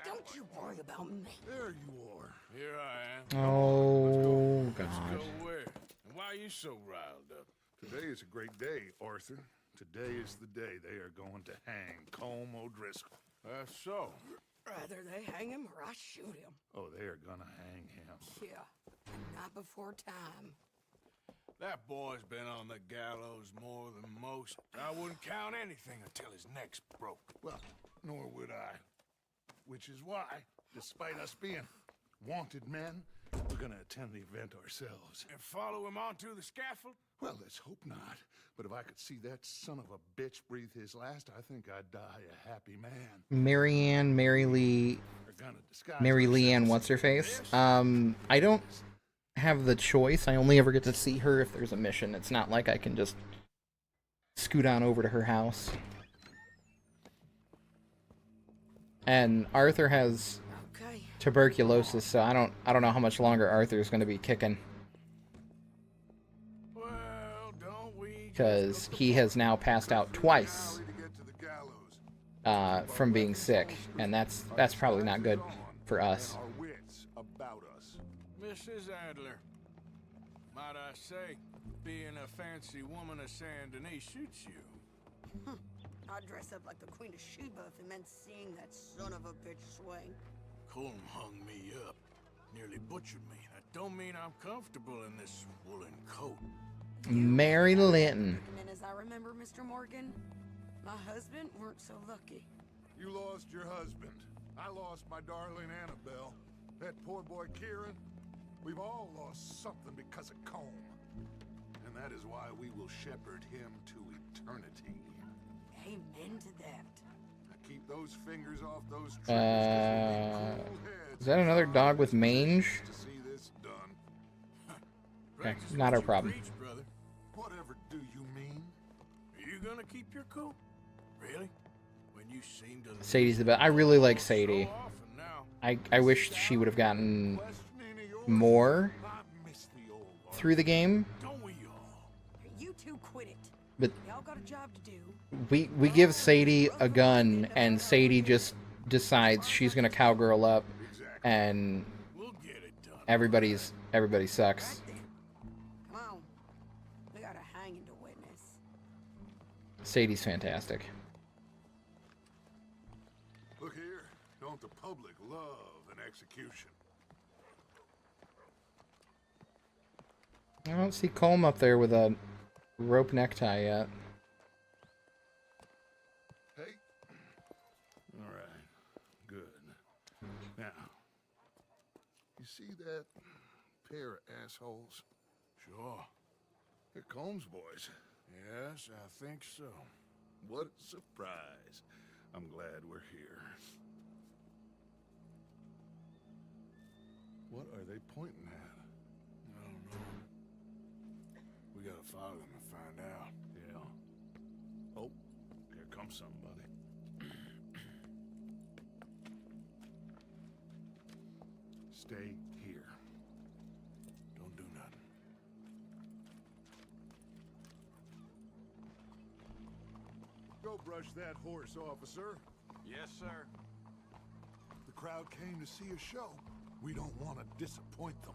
Speaker 2: Don't you worry about me.
Speaker 6: There you are. Here I am.
Speaker 1: Oh, God.
Speaker 6: Let's go where? And why are you so riled up?
Speaker 10: Today is a great day, Arthur. Today is the day they are going to hang Colm O'Driscoll.
Speaker 6: That's so.
Speaker 2: Rather they hang him or I shoot him.
Speaker 10: Oh, they are gonna hang him.
Speaker 2: Yeah, not before time.
Speaker 6: That boy's been on the gallows more than most. I wouldn't count anything until his neck's broke.
Speaker 10: Well, nor would I. Which is why, despite us being wanted men, we're gonna attend the event ourselves.
Speaker 6: And follow him onto the scaffold?
Speaker 10: Well, let's hope not. But if I could see that son of a bitch breathe his last, I think I'd die a happy man.
Speaker 1: Marianne, Mary Lee... Mary Leanne, what's her face? I don't have the choice. I only ever get to see her if there's a mission. It's not like I can just scoot on over to her house. And Arthur has tuberculosis, so I don't know how much longer Arthur's going to be kicking.
Speaker 6: Well, don't we?
Speaker 1: Because he has now passed out twice. from being sick, and that's probably not good for us.
Speaker 6: Our wits about us. Mrs. Adler, might I say, being a fancy woman of Saint Denis suits you.
Speaker 17: I'd dress up like the Queen of Sheba if it meant seeing that son of a bitch swing.
Speaker 6: Colm hung me up, nearly butchered me. That don't mean I'm comfortable in this woolen coat.
Speaker 1: Mary Linton.
Speaker 17: And as I remember, Mr. Morgan, my husband weren't so lucky.
Speaker 6: You lost your husband. I lost my darling Annabelle. That poor boy Kieran. We've all lost something because of Colm. And that is why we will shepherd him to eternity.
Speaker 17: Amen to that.
Speaker 6: Now keep those fingers off those triggers.
Speaker 1: Is that another dog with mange?
Speaker 6: To see this done.
Speaker 1: Okay, not our problem.
Speaker 6: Preach, brother. Whatever do you mean? Are you gonna keep your cool? Really? When you seem to
Speaker 1: Sadie's the best. I really like Sadie. I wish she would have gotten more through the game.
Speaker 17: You two quit it.
Speaker 1: But
Speaker 17: y'all got a job to do.
Speaker 1: we give Sadie a gun, and Sadie just decides she's gonna cowgirl up, and everybody sucks.
Speaker 17: Come on. We got a hanging to witness.
Speaker 1: Sadie's fantastic.
Speaker 6: Look here, don't the public love an execution?
Speaker 1: I don't see Colm up there with a rope necktie yet.
Speaker 6: Hey. All right. Good. Now, you see that pair of assholes? Sure. They're Colm's boys. Yes, I think so. What a surprise. I'm glad we're here. What are they pointing at? I don't know. We gotta follow them and find out. Yeah. Oh, here comes somebody. Stay here. Don't do nothing. Go brush that horse, officer.
Speaker 10: Yes, sir.
Speaker 6: The crowd came to see a show. We don't want to disappoint them.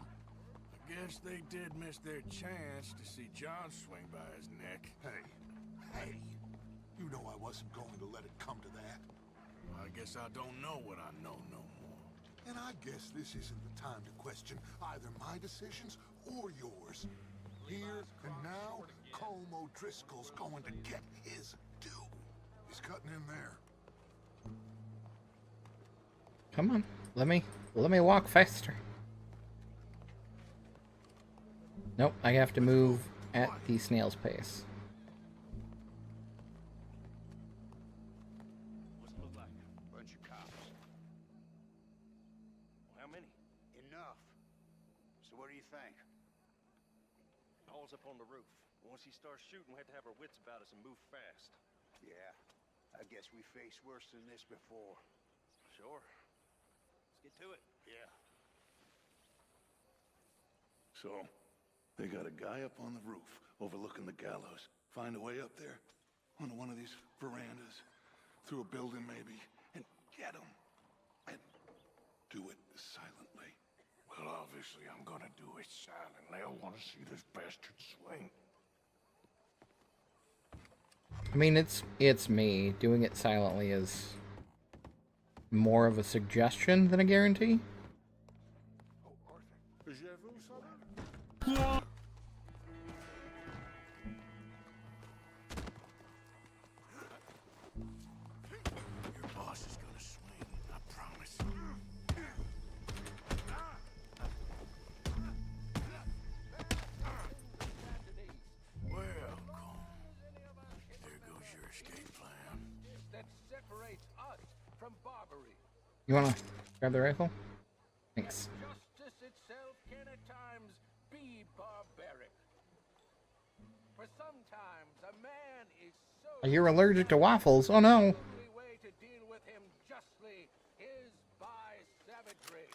Speaker 6: I guess they did miss their chance to see John swing by his neck. Hey, you know I wasn't going to let it come to that. Well, I guess I don't know what I know no more. And I guess this isn't the time to question either my decisions or yours. Here and now, Colm O'Driscoll's going to get his due. He's cutting in there.
Speaker 1: Come on, let me walk faster. Nope, I have to move at the snail's pace.
Speaker 14: What's it look like? Bunch of cops. Well, how many? Enough. So what do you think? Paul's up on the roof. Once he starts shooting, we have to have our wits about us and move fast. Yeah, I guess we faced worse than this before. Sure. Let's get to it. Yeah.
Speaker 6: So, they got a guy up on the roof overlooking the gallows. Find a way up there, onto one of these verandas, through a building maybe, and get him. And do it silently. Well, obviously I'm gonna do it silently. I want to see this bastard swing.
Speaker 1: I mean, it's me. Doing it silently is more of a suggestion than a guarantee.
Speaker 6: Yeah. Your boss is gonna swing, I promise. Well, there goes your escape plan.
Speaker 9: That separates us from Barbary.
Speaker 1: You wanna grab the rifle? Thanks.
Speaker 9: Justice itself can at times be barbaric. For sometimes a man is so...
Speaker 1: You're allergic to waffles. Oh no.
Speaker 9: The only way to deal with him justly is by savagery.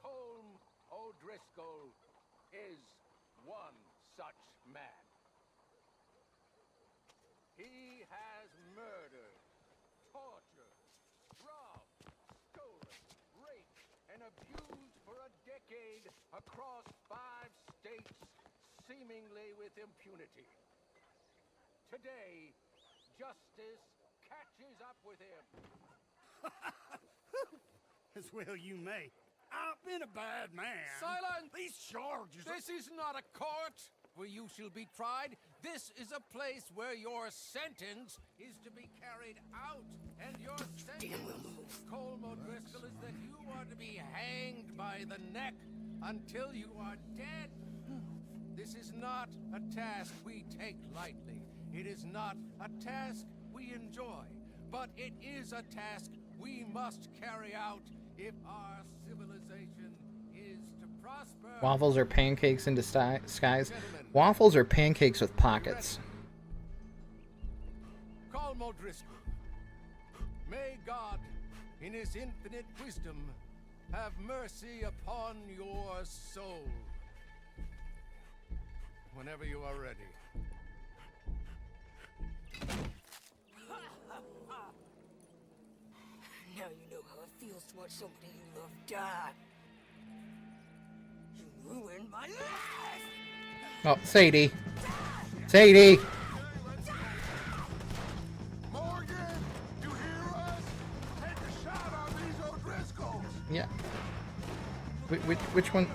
Speaker 9: Colm O'Driscoll is one such man. He has murdered, tortured, robbed, stolen, raped, and abused for a decade across 5 states, seemingly with impunity. Today, justice catches up with him.
Speaker 2: As well you may. I've been a bad man.
Speaker 9: Silence!
Speaker 2: These charges...
Speaker 9: This is not a court where you shall be tried. This is a place where your sentence is to be carried out. And your sentence, Colm O'Driscoll, is that you are to be hanged by the neck until you are dead. This is not a task we take lightly. It is not a task we enjoy. But it is a task we must carry out if our civilization is to prosper.
Speaker 1: Waffles are pancakes in disguise. Waffles are pancakes with pockets.
Speaker 9: Colm O'Driscoll, may God, in his infinite wisdom, have mercy upon your soul. Whenever you are ready.
Speaker 17: Now you know how it feels to watch somebody you love die. You ruined my life!
Speaker 1: Oh, Sadie. Sadie!
Speaker 6: Morgan, you hear us? Take a shot on these O'Driscolls.
Speaker 1: Yeah. Which one?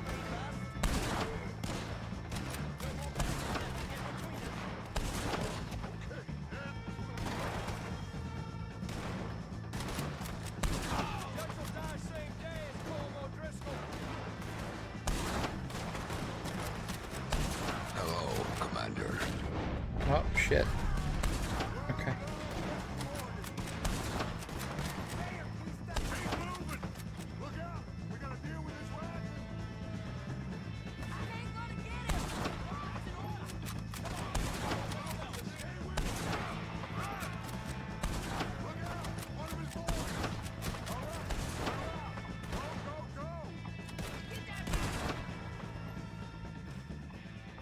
Speaker 5: Hello, Commander.
Speaker 1: Oh, shit. Okay.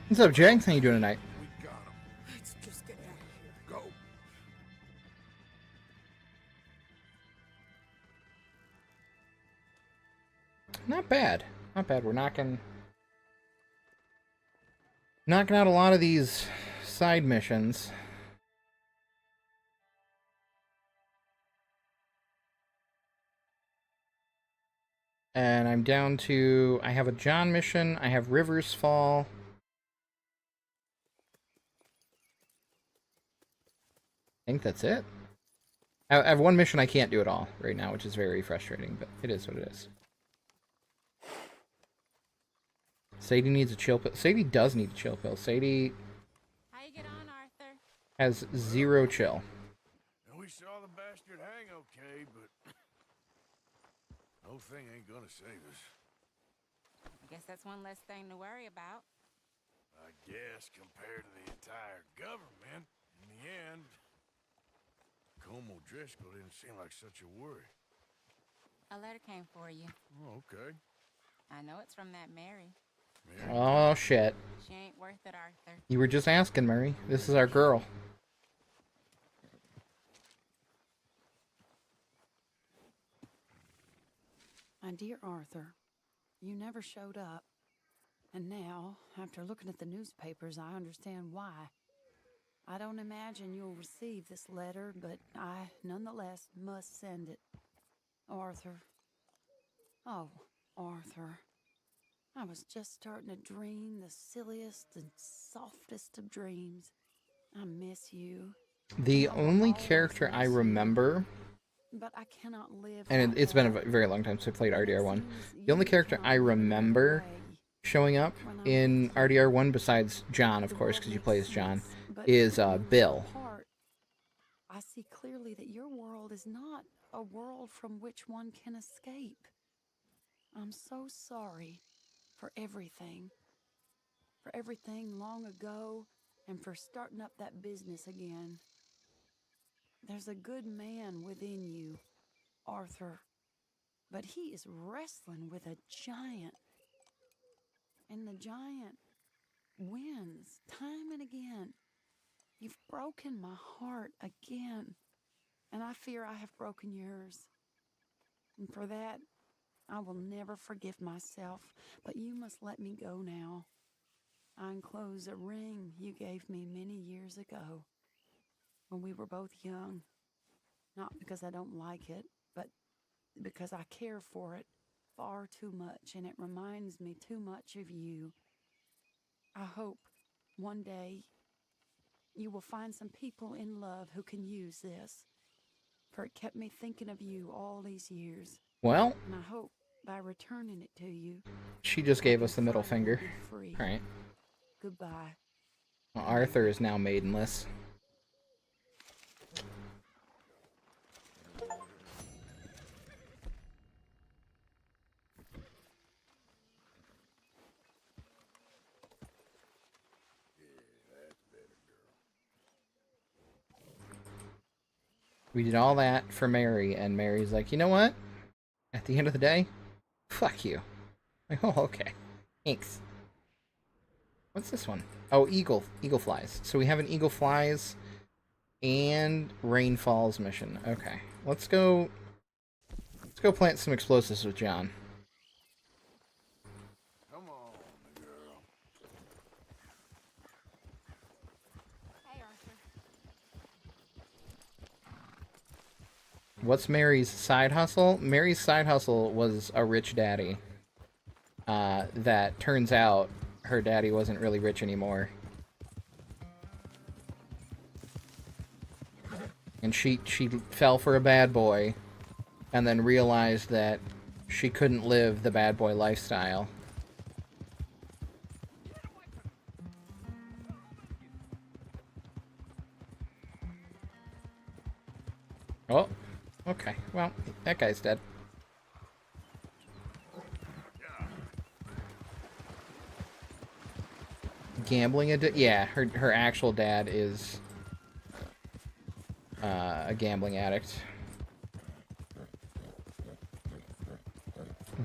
Speaker 1: What's up, Jay? How you doing tonight?
Speaker 17: Let's just get out of here.
Speaker 6: Go.
Speaker 1: Not bad. Not bad. We're knocking out a lot of these side missions. And I'm down to... I have a John mission. I have Rivers Fall. I think that's it. I have one mission I can't do at all right now, which is very frustrating, but it is what it is. Sadie needs a chill pill. Sadie does need a chill pill. Sadie
Speaker 18: How you get on, Arthur?
Speaker 1: has 0 chill.
Speaker 6: And we saw the bastard hang okay, but no thing ain't gonna save us.
Speaker 18: I guess that's one less thing to worry about.
Speaker 6: I guess compared to the entire government, in the end, Colm O'Driscoll didn't seem like such a worry.
Speaker 18: A letter came for you.
Speaker 6: Oh, okay.
Speaker 18: I know it's from that Mary.
Speaker 1: Oh, shit.
Speaker 18: She ain't worth it, Arthur.
Speaker 1: You were just asking, Murray. This is our girl.
Speaker 19: My dear Arthur, you never showed up. And now, after looking at the newspapers, I understand why. I don't imagine you'll receive this letter, but I, nonetheless, must send it. Arthur. Oh, Arthur. I was just starting to dream the silliest and softest of dreams. I miss you.
Speaker 1: The only character I remember,
Speaker 19: But I cannot live.
Speaker 1: and it's been a very long time since I played RDR1, the only character I remember showing up in RDR1, besides John, of course, because you play as John, is Bill.
Speaker 19: I see clearly that your world is not a world from which one can escape. I'm so sorry for everything. For everything long ago, and for starting up that business again. There's a good man within you, Arthur, but he is wrestling with a giant. And the giant wins time and again. You've broken my heart again. and I fear I have broken yours. And for that, I will never forgive myself, but you must let me go now. I enclose a ring you gave me many years ago, when we were both young. Not because I don't like it, but because I care for it far too much, and it reminds me too much of you. I hope one day you will find some people in love who can use this, for it kept me thinking of you all these years.
Speaker 1: Well,
Speaker 19: and I hope by returning it to you,
Speaker 1: she just gave us the middle finger.
Speaker 19: be free.
Speaker 1: All right.
Speaker 19: Goodbye.
Speaker 1: Well, Arthur is now maidenless. We did all that for Mary, and Mary's like, you know what? At the end of the day, fuck you. Like, oh, okay. Thanks. What's this one? Oh, eagle flies. So we have an eagle flies and rain falls mission. Okay. Let's go plant some explosives with John.
Speaker 6: Come on, girl.
Speaker 18: Hey, Arthur.
Speaker 1: What's Mary's side hustle? Mary's side hustle was a rich daddy. That turns out her daddy wasn't really rich anymore. And she fell for a bad boy, and then realized that she couldn't live the bad boy lifestyle. Oh, okay. Well, that guy's dead. Gambling addict? Yeah, her actual dad is a gambling addict.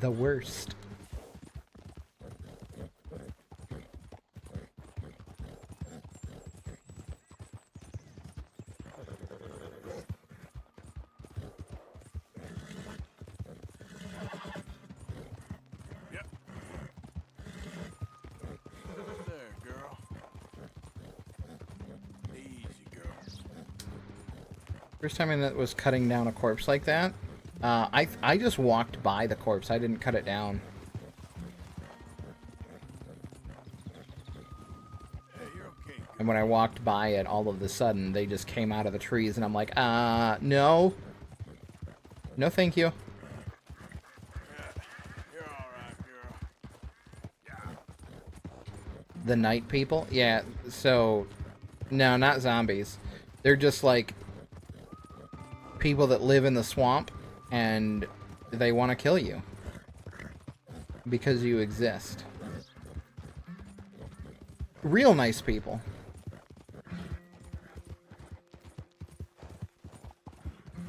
Speaker 1: The worst.
Speaker 6: Yep. There, girl. Easy, girl.
Speaker 1: First time I was cutting down a corpse like that. I just walked by the corpse. I didn't cut it down. And when I walked by it, all of a sudden, they just came out of the trees, and I'm like, no. No, thank you.
Speaker 6: You're all right, girl.
Speaker 1: The night people? Yeah, so... No, not zombies. They're just, like, people that live in the swamp, and they want to kill you. Because you exist. Real nice people.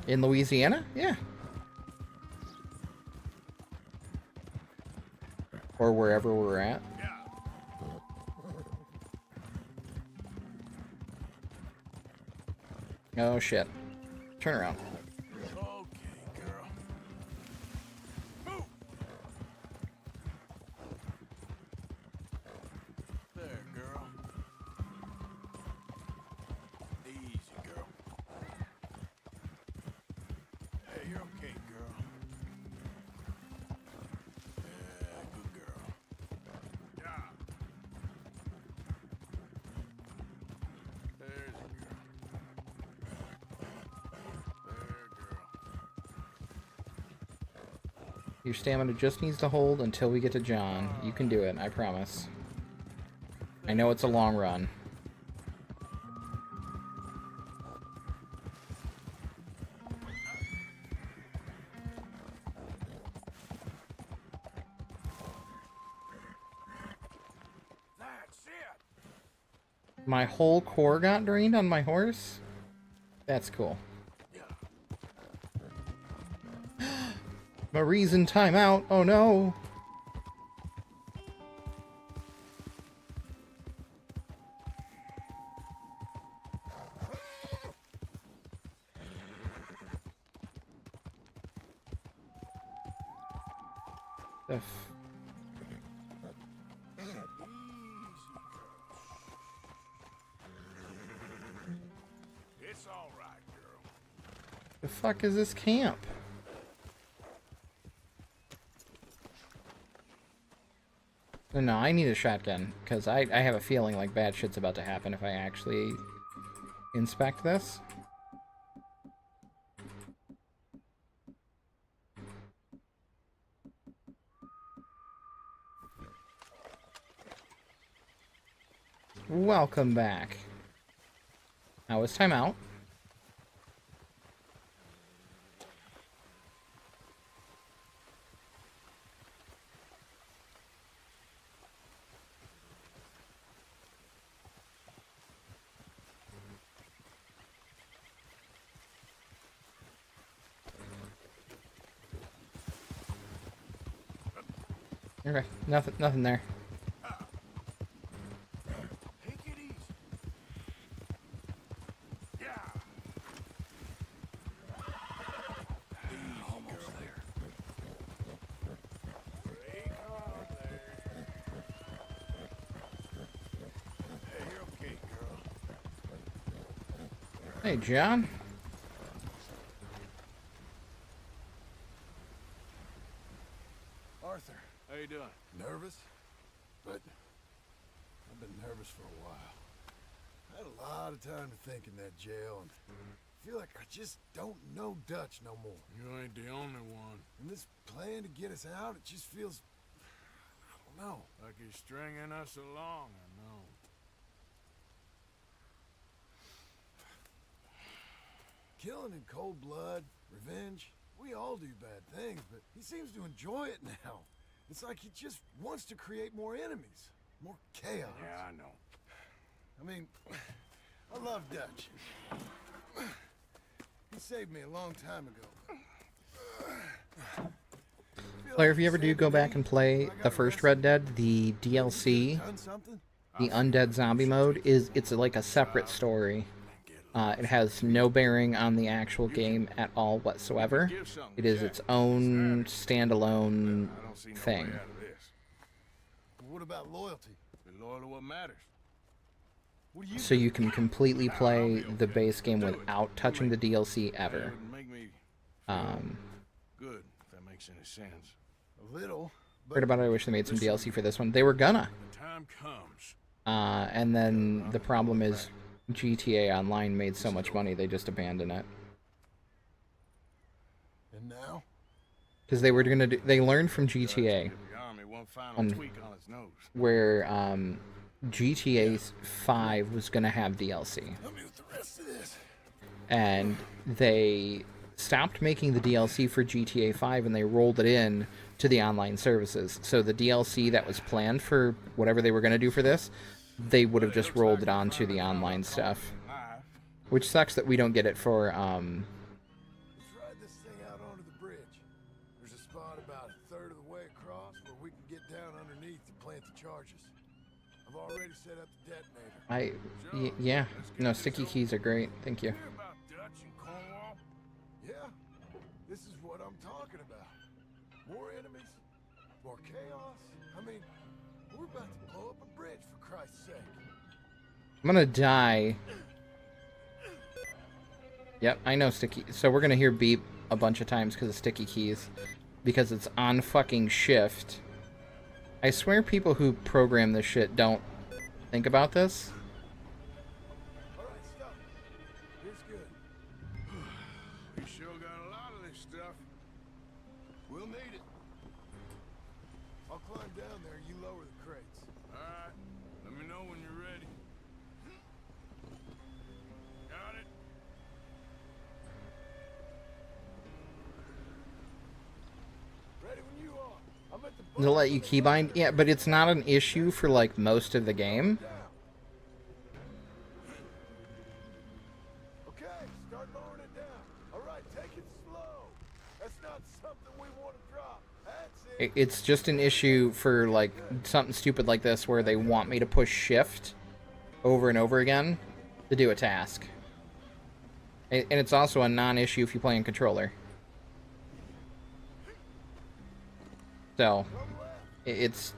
Speaker 1: In Louisiana? Yeah. Or wherever we're at. Oh shit. Turn around.
Speaker 6: Okay, girl. Move. There, girl. Easy, girl. Hey, you're okay, girl. Yeah, good girl. Yeah. There's a girl.
Speaker 1: Your stamina just needs to hold until we get to John. You can do it, I promise. I know it's a long run.
Speaker 6: That's it.
Speaker 1: My whole core got drained on my horse? That's cool. Marie's in timeout. Oh no.
Speaker 6: It's all right, girl.
Speaker 1: The fuck is this camp? No, I need a shotgun, because I have a feeling like bad shit's about to happen if I actually inspect this. Welcome back. Now it's time out. Okay, nothing there.
Speaker 6: Take it easy. Yeah. Almost there. Hey, come on there. Hey, you're okay, girl.
Speaker 1: Hey, John.
Speaker 6: Arthur, how you doing? Nervous? But I've been nervous for a while. I had a lot of time to think in that jail, and I feel like I just don't know Dutch no more. You ain't the only one. And this plan to get us out, it just feels, I don't know. Like he's stringing us along, I know. Killing in cold blood, revenge, we all do bad things, but he seems to enjoy it now. It's like he just wants to create more enemies, more chaos. Yeah, I know. I mean, I love Dutch. He saved me a long time ago.
Speaker 1: Player, if you ever do go back and play the first Red Dead, the DLC, the Undead Zombie mode, it's like a separate story. It has no bearing on the actual game at all whatsoever. It is its own standalone thing.
Speaker 6: What about loyalty? Be loyal to what matters.
Speaker 1: So you can completely play the base game without touching the DLC ever.
Speaker 6: Good, if that makes any sense. A little.
Speaker 1: Heard about it, I wish they made some DLC for this one. They were gonna.
Speaker 6: The time comes.
Speaker 1: And then the problem is GTA Online made so much money, they just abandoned it.
Speaker 6: And now?
Speaker 1: Because they were gonna do, they learned from GTA, where GTA 5 was gonna have DLC, and they stopped making the DLC for GTA 5 and they rolled it in to the online services. So the DLC that was planned for whatever they were gonna do for this, they would have just rolled it onto the online stuff. Which sucks that we don't get it for,
Speaker 6: Let's ride this thing out onto the bridge. There's a spot about a third of the way across where we can get down underneath to plant the charges. I've already set up the detonator.
Speaker 1: yeah. No, sticky keys are great. Thank you.
Speaker 6: Hear about Dutch and Cornwall? Yeah, this is what I'm talking about. More enemies, more chaos. I mean, we're about to blow up a bridge, for Christ's sake.
Speaker 1: I'm gonna die. Yep, I know sticky. So we're gonna hear beep a bunch of times because of sticky keys. Because it's on fucking shift. I swear people who program this shit don't think about this.
Speaker 6: Alright, stop. Here's good. We sure got a lot of this stuff. We'll need it. I'll climb down there, you lower the crates. Alright. Let me know when you're ready. Got it. Ready when you are. I'm at the
Speaker 1: They'll let you keybind. Yeah, but it's not an issue for like most of the game.
Speaker 6: Okay, start lowering it down. Alright, take it slow. That's not something we want to drop. That's it.
Speaker 1: It's just an issue for like something stupid like this where they want me to push shift over and over again to do a task. And it's also a non-issue if you play on controller. So, it's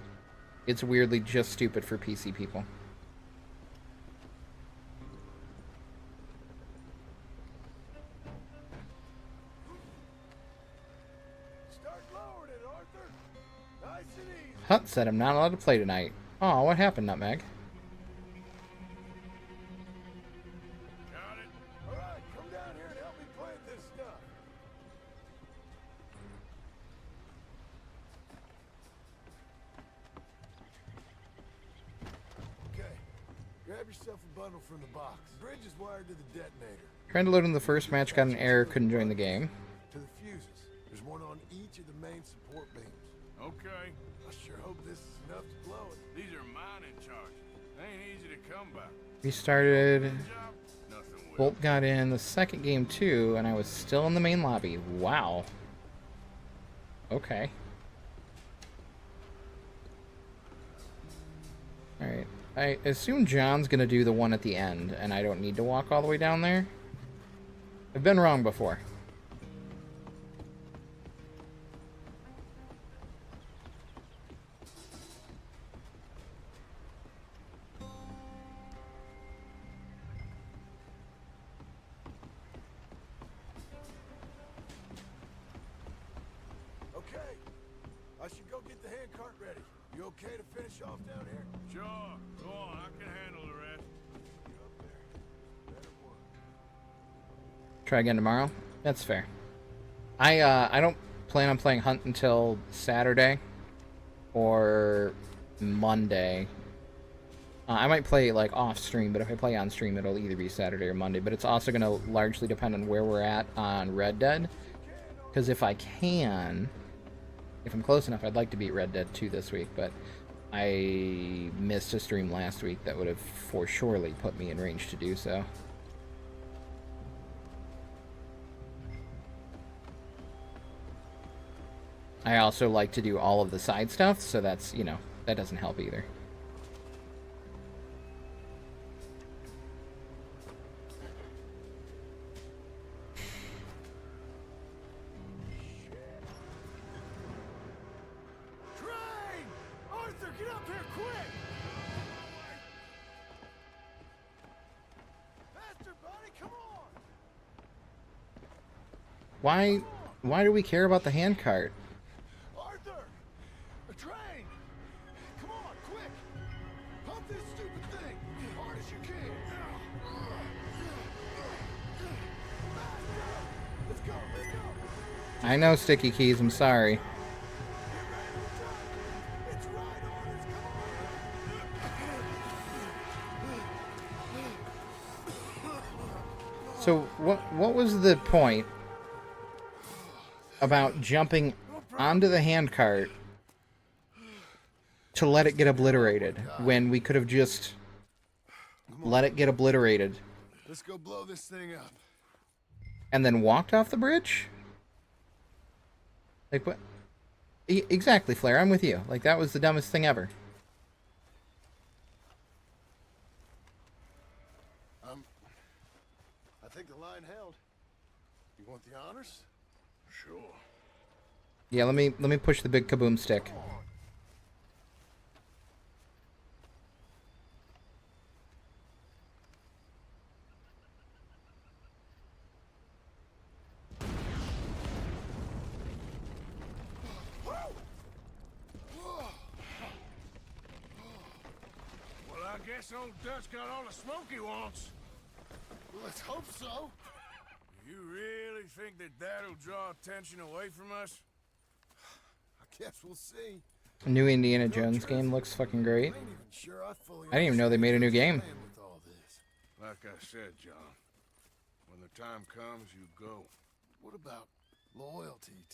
Speaker 1: weirdly just stupid for PC people. Hunt said I'm not allowed to play tonight. Oh, what happened, Nutmeg?
Speaker 6: Got it. All right, come down here and help me plant this stuff. Okay, grab yourself a bundle from the box. The bridge is wired to the detonator.
Speaker 1: Trying to load in the first match, got an error, couldn't join the game.
Speaker 6: To the fuses. There's one on each of the main support beams. Okay. I sure hope this is enough to blow it. These are mining charges. They ain't easy to come by.
Speaker 1: Restarted. Bolt got in the second game too, and I was still in the main lobby. Wow. Okay. Alright. I assume John's gonna do the one at the end, and I don't need to walk all the way down there. I've been wrong before.
Speaker 6: Okay. I should go get the handcart ready. You okay to finish off down here? Sure. Go on. I can handle the rest. You up there. Better work.
Speaker 1: Try again tomorrow? That's fair. I don't plan on playing Hunt until Saturday or Monday. I might play like off stream, but if I play on stream, it'll either be Saturday or Monday. But it's also going to largely depend on where we're at on Red Dead. Because if I can, if I'm close enough, I'd like to beat Red Dead 2 this week. But I missed a stream last week that would have for surely put me in range to do so. I also like to do all of the side stuff, so that's, you know, that doesn't help either.
Speaker 6: Train! Arthur, get up here quick! Faster, buddy, come on!
Speaker 1: Why do we care about the handcart?
Speaker 6: Arthur! A train! Come on, quick! Pump this stupid thing! Hard as you can! Let's go, let's go!
Speaker 1: I know sticky keys, I'm sorry. So what was the point about jumping onto the handcart to let it get obliterated when we could have just let it get obliterated
Speaker 6: Let's go blow this thing up.
Speaker 1: and then walked off the bridge? Like what? Exactly, Flair, I'm with you. Like that was the dumbest thing ever.
Speaker 6: I think the line held. You want the honors? Sure.
Speaker 1: Yeah, let me push the big kaboom stick.
Speaker 6: Well, I guess old Dutch got all the smoke he wants. Let's hope so. You really think that that'll draw attention away from us? I guess we'll see.
Speaker 1: The new Indiana Jones game looks fucking great. I didn't even know they made a new game.
Speaker 6: Like I said, John, when the time comes, you go. What about loyalty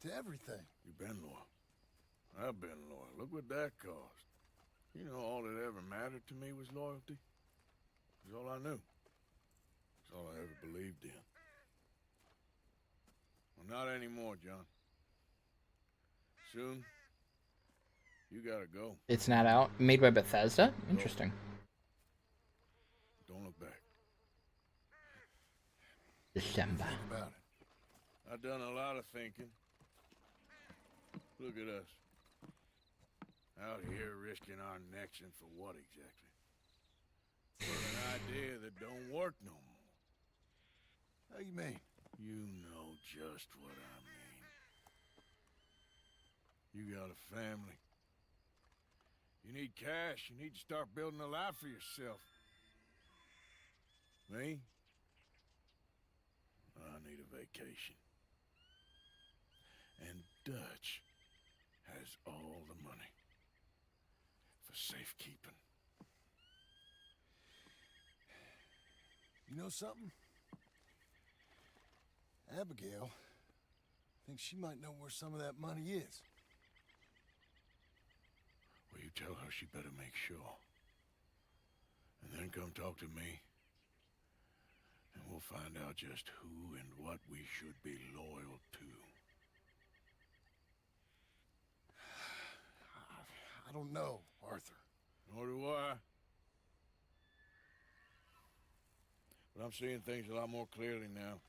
Speaker 6: to everything? You've been loyal. I've been loyal. Look what that cost. You know, all that ever mattered to me was loyalty. It was all I knew. It's all I ever believed in. Well, not anymore, John. Soon, you gotta go.
Speaker 1: It's not out. Made by Bethesda? Interesting.
Speaker 6: Don't look back.
Speaker 1: December.
Speaker 6: Think about it. I've done a lot of thinking. Look at us. Out here risking our necks, and for what exactly? For an idea that don't work no more.
Speaker 14: How you mean?
Speaker 6: You know just what I mean. You got a family. You need cash. You need to start building a life for yourself. Me? I need a vacation. And Dutch has all the money for safekeeping.
Speaker 14: You know something? Abigail thinks she might know where some of that money is.
Speaker 6: Well, you tell her she better make sure. And then come talk to me. And we'll find out just who and what we should be loyal to.
Speaker 14: I don't know, Arthur.
Speaker 6: Nor do I. But I'm seeing things a lot more clearly now.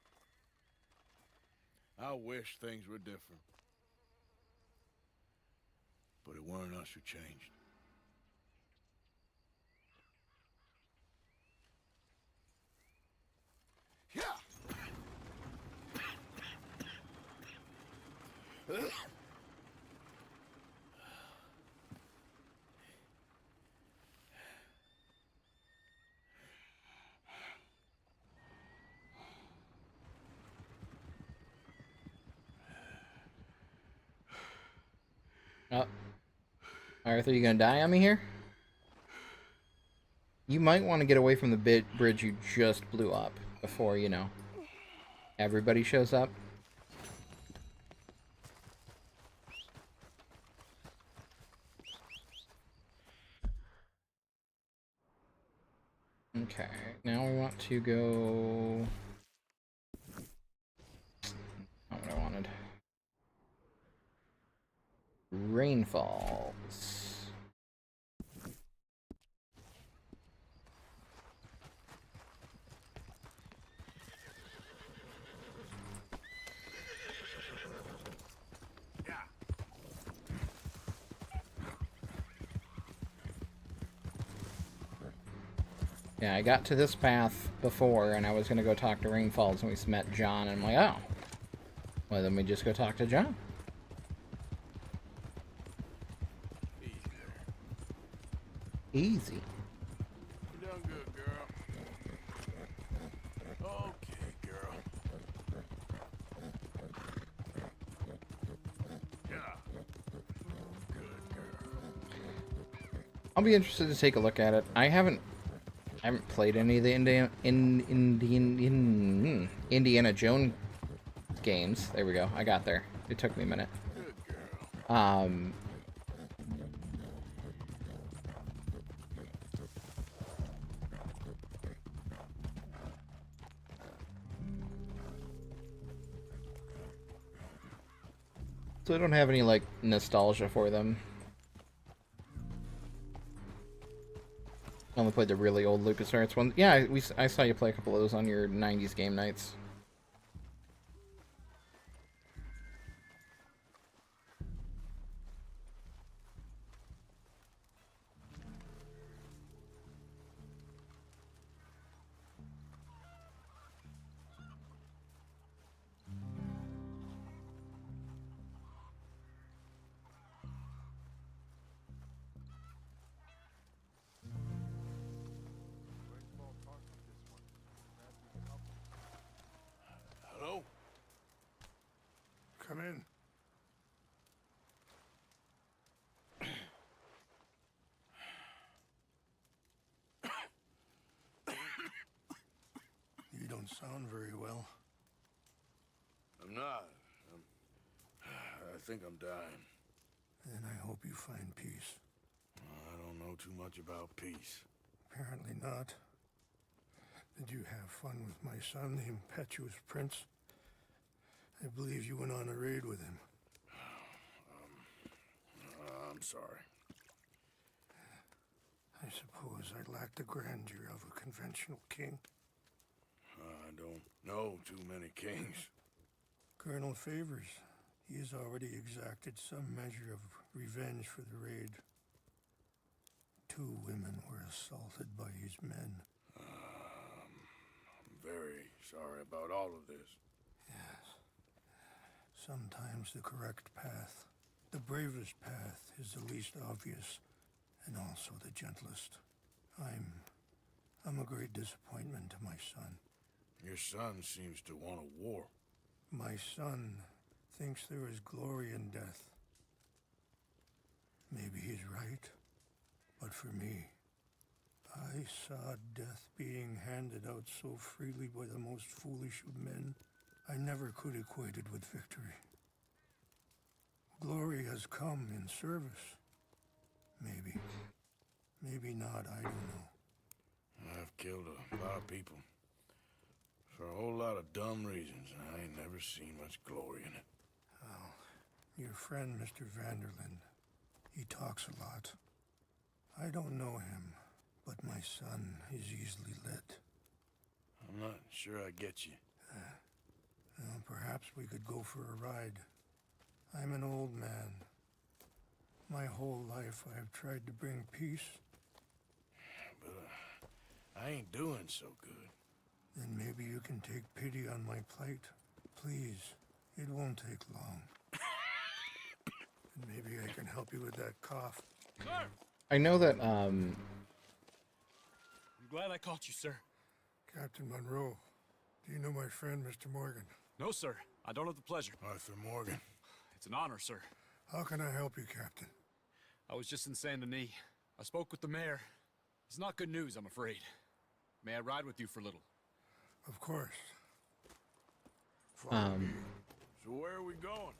Speaker 6: I wish things were different. But it weren't us who changed.
Speaker 14: Yeah!
Speaker 1: Oh. Arthur, you gonna die on me here? You might want to get away from the bridge you just blew up before, you know, everybody shows up. Okay, now we want to go... Not what I wanted. Rainfalls. Yeah, I got to this path before, and I was going to go talk to Rainfalls, and we met John, and I'm like, oh. Well, then we just go talk to John. Easy.
Speaker 6: You done good, girl. Okay, girl. Yeah. Good girl.
Speaker 1: I'll be interested to take a look at it. I haven't played any of the Indiana Jones games. There we go. I got there. It took me a minute. So I don't have any, like, nostalgia for them. I only played the really old LucasArts ones. Yeah, I saw you play a couple of those on your 90s game nights.
Speaker 6: Hello?
Speaker 14: Come in. You don't sound very well.
Speaker 6: I'm not. I think I'm dying.
Speaker 14: Then I hope you find peace.
Speaker 6: I don't know too much about peace.
Speaker 14: Apparently not. Did you have fun with my son, the impetuous prince? I believe you went on a raid with him.
Speaker 6: I'm sorry.
Speaker 14: I suppose I lack the grandeur of a conventional king.
Speaker 6: I don't know too many kings.
Speaker 14: Colonel Favors.
Speaker 20: He has already exacted some measure of revenge for the raid. 2 women were assaulted by his men.
Speaker 6: I'm very sorry about all of this.
Speaker 20: Yes. Sometimes the correct path, the bravest path, is the least obvious, and also the gentlest. I'm a great disappointment to my son.
Speaker 6: Your son seems to want a war.
Speaker 20: My son thinks there is glory in death. Maybe he's right, but for me, I saw death being handed out so freely by the most foolish of men, I never could equate it with victory. Glory has come in service. Maybe. Maybe not, I don't know.
Speaker 6: I've killed a lot of people for a whole lot of dumb reasons, and I ain't never seen much glory in it.
Speaker 20: Well, your friend, Mr. Vanderlyn, he talks a lot. I don't know him, but my son is easily led.
Speaker 6: I'm not sure I get you.
Speaker 20: Well, perhaps we could go for a ride. I'm an old man. My whole life I have tried to bring peace.
Speaker 6: But I ain't doing so good.
Speaker 20: Then maybe you can take pity on my plight. Please, it won't take long. And maybe I can help you with that cough.
Speaker 1: I know that,
Speaker 21: I'm glad I caught you, sir.
Speaker 20: Captain Monroe, do you know my friend, Mr. Morgan?
Speaker 21: No, sir. I don't have the pleasure.
Speaker 6: Arthur Morgan.
Speaker 21: It's an honor, sir.
Speaker 20: How can I help you, Captain?
Speaker 21: I was just in Saint Denis. I spoke with the mayor. It's not good news, I'm afraid. May I ride with you for a little?
Speaker 20: Of course.
Speaker 6: So where are we going?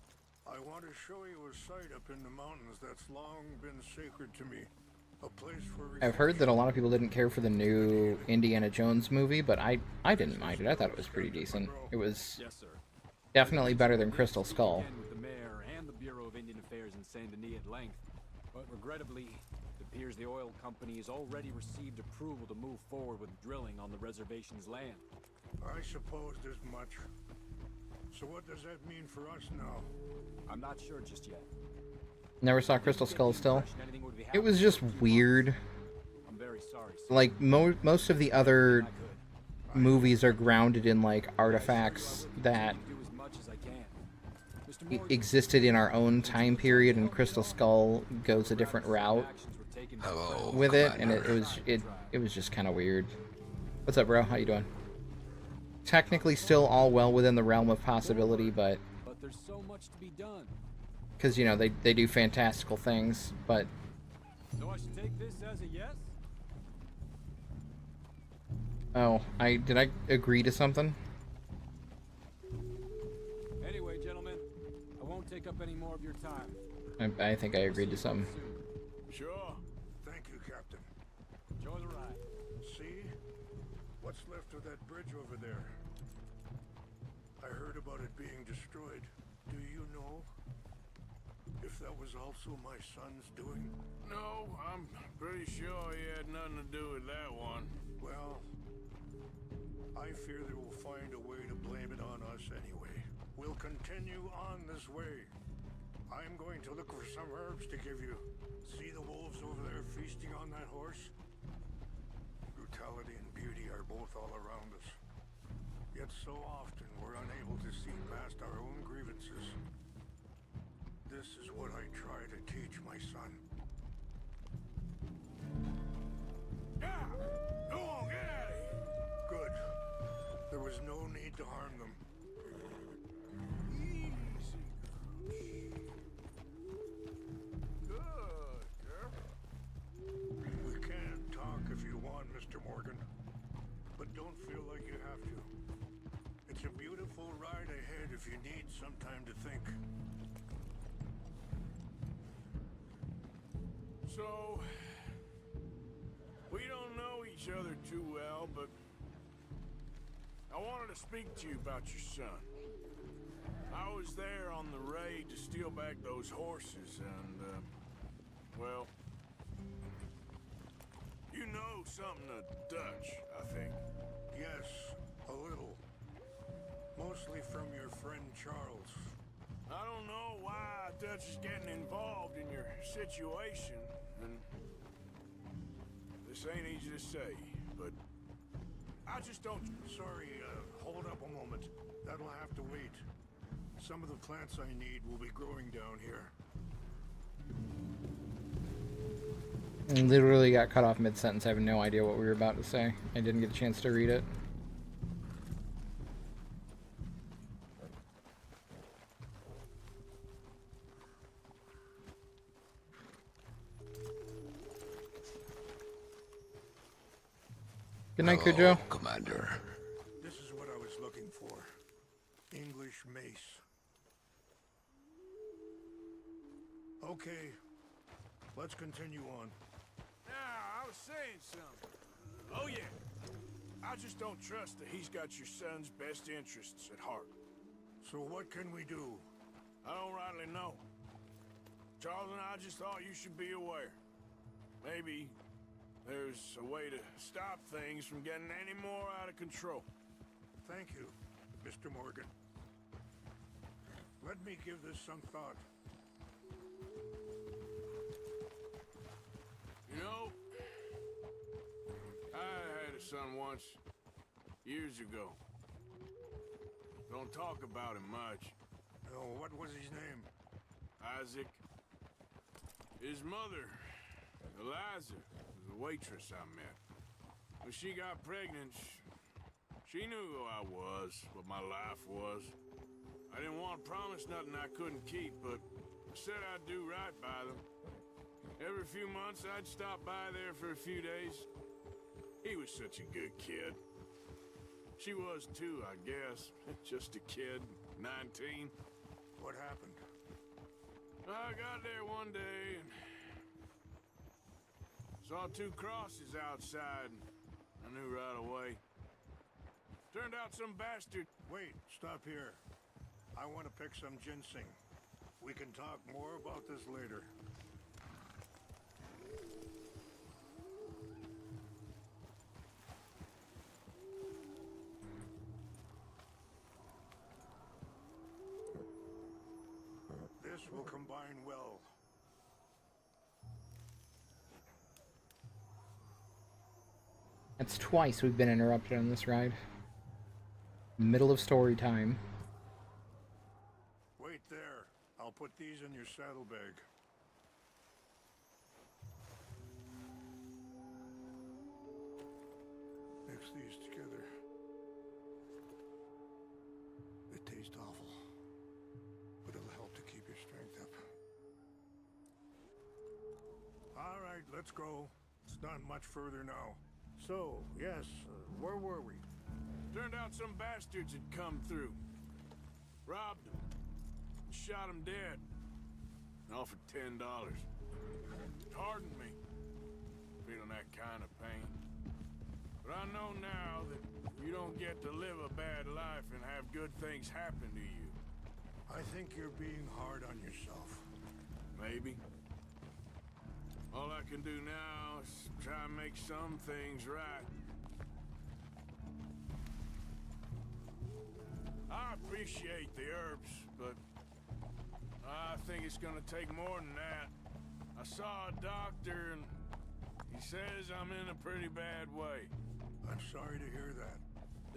Speaker 20: I want to show you a site up in the mountains that's long been sacred to me. A place for...
Speaker 1: I've heard that a lot of people didn't care for the new Indiana Jones movie, but I didn't mind it. I thought it was pretty decent. It was definitely better than Crystal Skull.
Speaker 21: With the mayor and the Bureau of Indian Affairs in Saint Denis at length, but regrettably, it appears the oil company has already received approval to move forward with drilling on the reservation's land.
Speaker 20: I supposed as much. So what does that mean for us now?
Speaker 21: I'm not sure just yet.
Speaker 1: Never saw Crystal Skull still. It was just weird.
Speaker 21: I'm very sorry.
Speaker 1: Like, most of the other movies are grounded in, like, artifacts that existed in our own time period, and Crystal Skull goes a different route with it, and it was just kind of weird. What's up, bro? How you doing? Technically still all well within the realm of possibility, but
Speaker 21: there's so much to be done.
Speaker 1: Because, you know, they do fantastical things, but...
Speaker 21: So I should take this as a yes?
Speaker 1: Oh, did I agree to something?
Speaker 21: Anyway, gentlemen, I won't take up any more of your time.
Speaker 1: I think I agreed to something.
Speaker 6: Sure.
Speaker 20: Thank you, Captain.
Speaker 21: Enjoy the ride.
Speaker 20: See? What's left of that bridge over there? I heard about it being destroyed. Do you know if that was also my son's doing?
Speaker 6: No, I'm pretty sure he had nothing to do with that one.
Speaker 20: Well, I fear they will find a way to blame it on us anyway. We'll continue on this way. I'm going to look for some herbs to give you. See the wolves over there feasting on that horse? Brutality and beauty are both all around us. Yet so often we're unable to see past our own grievances. This is what I try to teach my son.
Speaker 6: Go on, get out of here!
Speaker 20: Good. There was no need to harm them.
Speaker 6: Easy, Good, girl.
Speaker 20: We can talk if you want, Mr. Morgan. But don't feel like you have to. It's a beautiful ride ahead if you need some time to think.
Speaker 6: So, we don't know each other too well, but I wanted to speak to you about your son. I was there on the raid to steal back those horses, and, well, you know something of Dutch, I think.
Speaker 20: Yes, a little. Mostly from your friend Charles.
Speaker 6: I don't know Dutch is getting involved in your situation, and this ain't easy to say, but I just don't...
Speaker 20: Sorry, hold up a moment. That'll have to wait. Some of the plants I need will be growing down here.
Speaker 1: I literally got cut off mid-sentence. I have no idea what we were about to say. I didn't get a chance to read it. Good night, Cujo.
Speaker 5: Commander.
Speaker 20: This is what I was looking for. English mace. Okay, let's continue on.
Speaker 6: Now, I was saying something. Oh, yeah. I just don't trust that he's got your son's best interests at heart.
Speaker 20: So what can we do?
Speaker 6: I don't rightly know. Charles and I just thought you should be aware. Maybe there's a way to stop things from getting any more out of control.
Speaker 20: Thank you, Mr. Morgan. Let me give this some thought.
Speaker 6: You know, I had a son once, years ago. Don't talk about him much.
Speaker 20: Oh, what was his name?
Speaker 6: Isaac. His mother, Eliza, was a waitress I met. When she got pregnant, she knew who I was, what my life was. I didn't want to promise nothing I couldn't keep, but I said I'd do right by them. Every few months, I'd stop by there for a few days. He was such a good kid. She was too, I guess. Just a kid, 19.
Speaker 20: What happened?
Speaker 6: I got there one day and saw two crosses outside. I knew right away. Turned out some bastard...
Speaker 20: Wait, stop here. I want to pick some ginseng. We can talk more about this later. This will combine well.
Speaker 1: That's twice we've been interrupted on this ride. Middle of story time.
Speaker 20: Wait there. I'll put these in your saddlebag. Mix these together. They taste awful, but it'll help to keep your strength up. All right, let's go. It's not much further now. So, yes, where were we?
Speaker 6: Turned out some bastards had come through. Robbed him. Shot him dead. And offered $10. Pardon me. Feeling that kind of pain. But I know now that you don't get to live a bad life and have good things happen to you.
Speaker 20: I think you're being hard on yourself.
Speaker 6: Maybe. All I can do now is try and make some things right. I appreciate the herbs, but I think it's gonna take more than that. I saw a doctor and he says I'm in a pretty bad way.
Speaker 20: I'm sorry to hear that.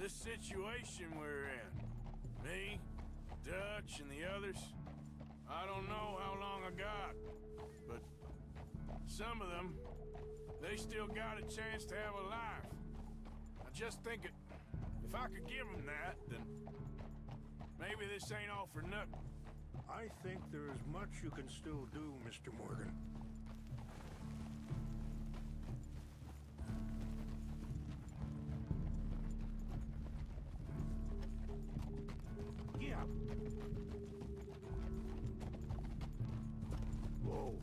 Speaker 6: This situation we're in, me, Dutch, and the others, I don't know how long I got, but some of them, they still got a chance to have a life. I just think if I could give them that, then maybe this ain't all for nothing.
Speaker 20: I think there is much you can still do, Mr. Morgan. Yeah. Whoa.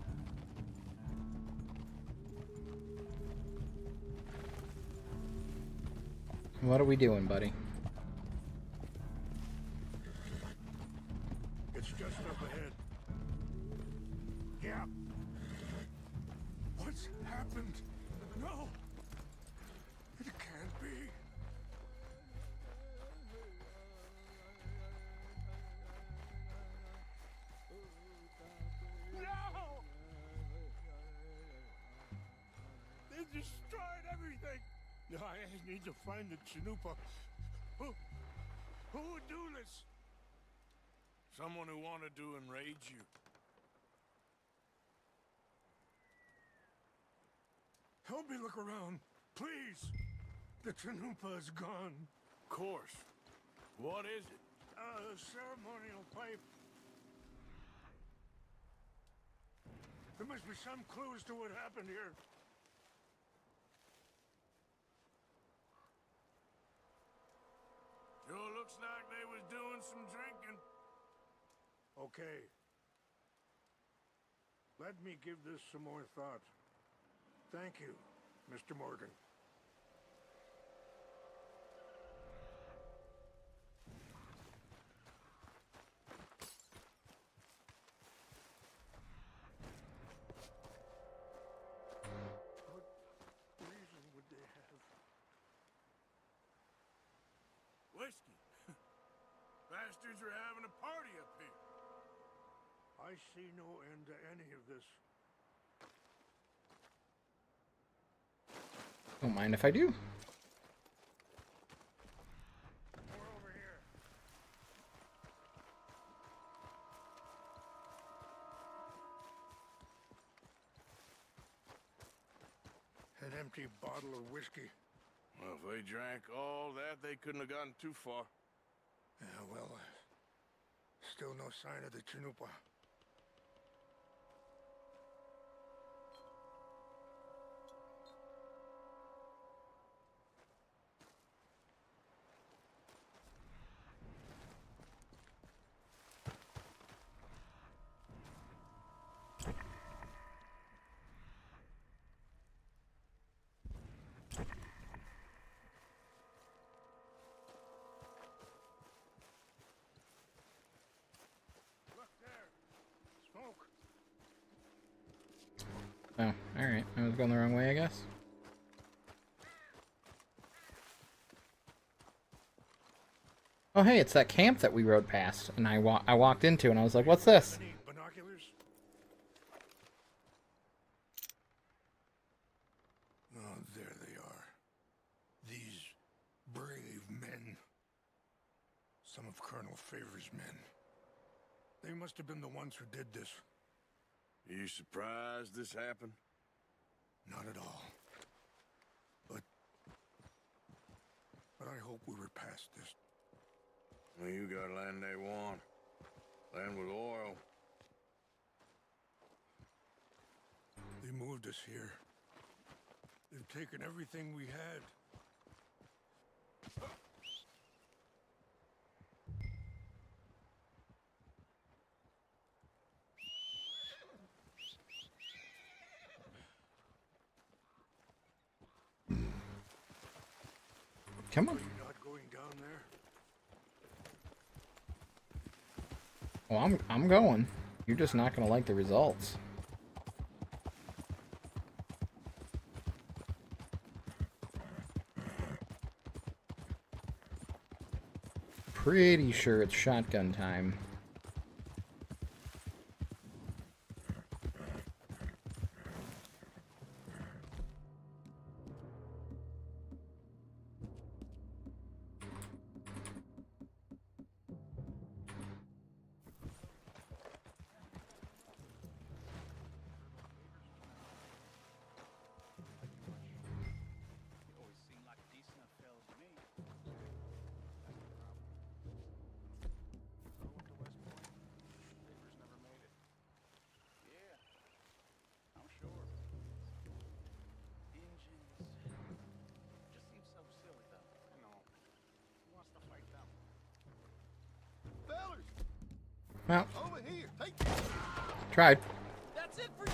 Speaker 1: What are we doing, buddy?
Speaker 20: It's just up ahead. Yeah.
Speaker 6: What's happened? No! It can't be.
Speaker 20: I need to find the Chanupa. Who would do this?
Speaker 6: Someone who wanted to enrage you.
Speaker 20: Help me look around, please. The Chanupa is gone.
Speaker 6: Of course. What is it?
Speaker 20: A ceremonial pipe. There must be some clues to what happened here.
Speaker 6: Sure looks like they was doing some drinking.
Speaker 20: Okay. Let me give this some more thought. Thank you, Mr. Morgan. What reason would they have?
Speaker 6: Whiskey. Bastards are having a party up here.
Speaker 20: I see no end to any of this.
Speaker 1: Don't mind if I do.
Speaker 20: More over here. An empty bottle of whiskey.
Speaker 6: Well, if they drank all that, they couldn't have gotten too far.
Speaker 20: Yeah, well, still no sign of the Chanupa. Look there. Smoke.
Speaker 1: Oh, alright. I was going the wrong way, I guess. Oh, hey, it's that camp that we rode past, and I walked into, and I was like, what's this?
Speaker 20: Any binoculars? Oh, there they are. These brave men. Some of Colonel Favor's men. They must have been the ones who did this.
Speaker 6: Are you surprised this happened?
Speaker 20: Not at all. But I hope we were past this.
Speaker 6: Well, you got land they want. Land with oil.
Speaker 20: They moved us here. They've taken everything we had.
Speaker 1: Come on.
Speaker 20: Are you not going down there?
Speaker 1: Well, I'm going. You're just not gonna like the results. Pretty sure it's shotgun time. Well,
Speaker 2: Over here. Hey.
Speaker 1: tried.
Speaker 2: That's it for you.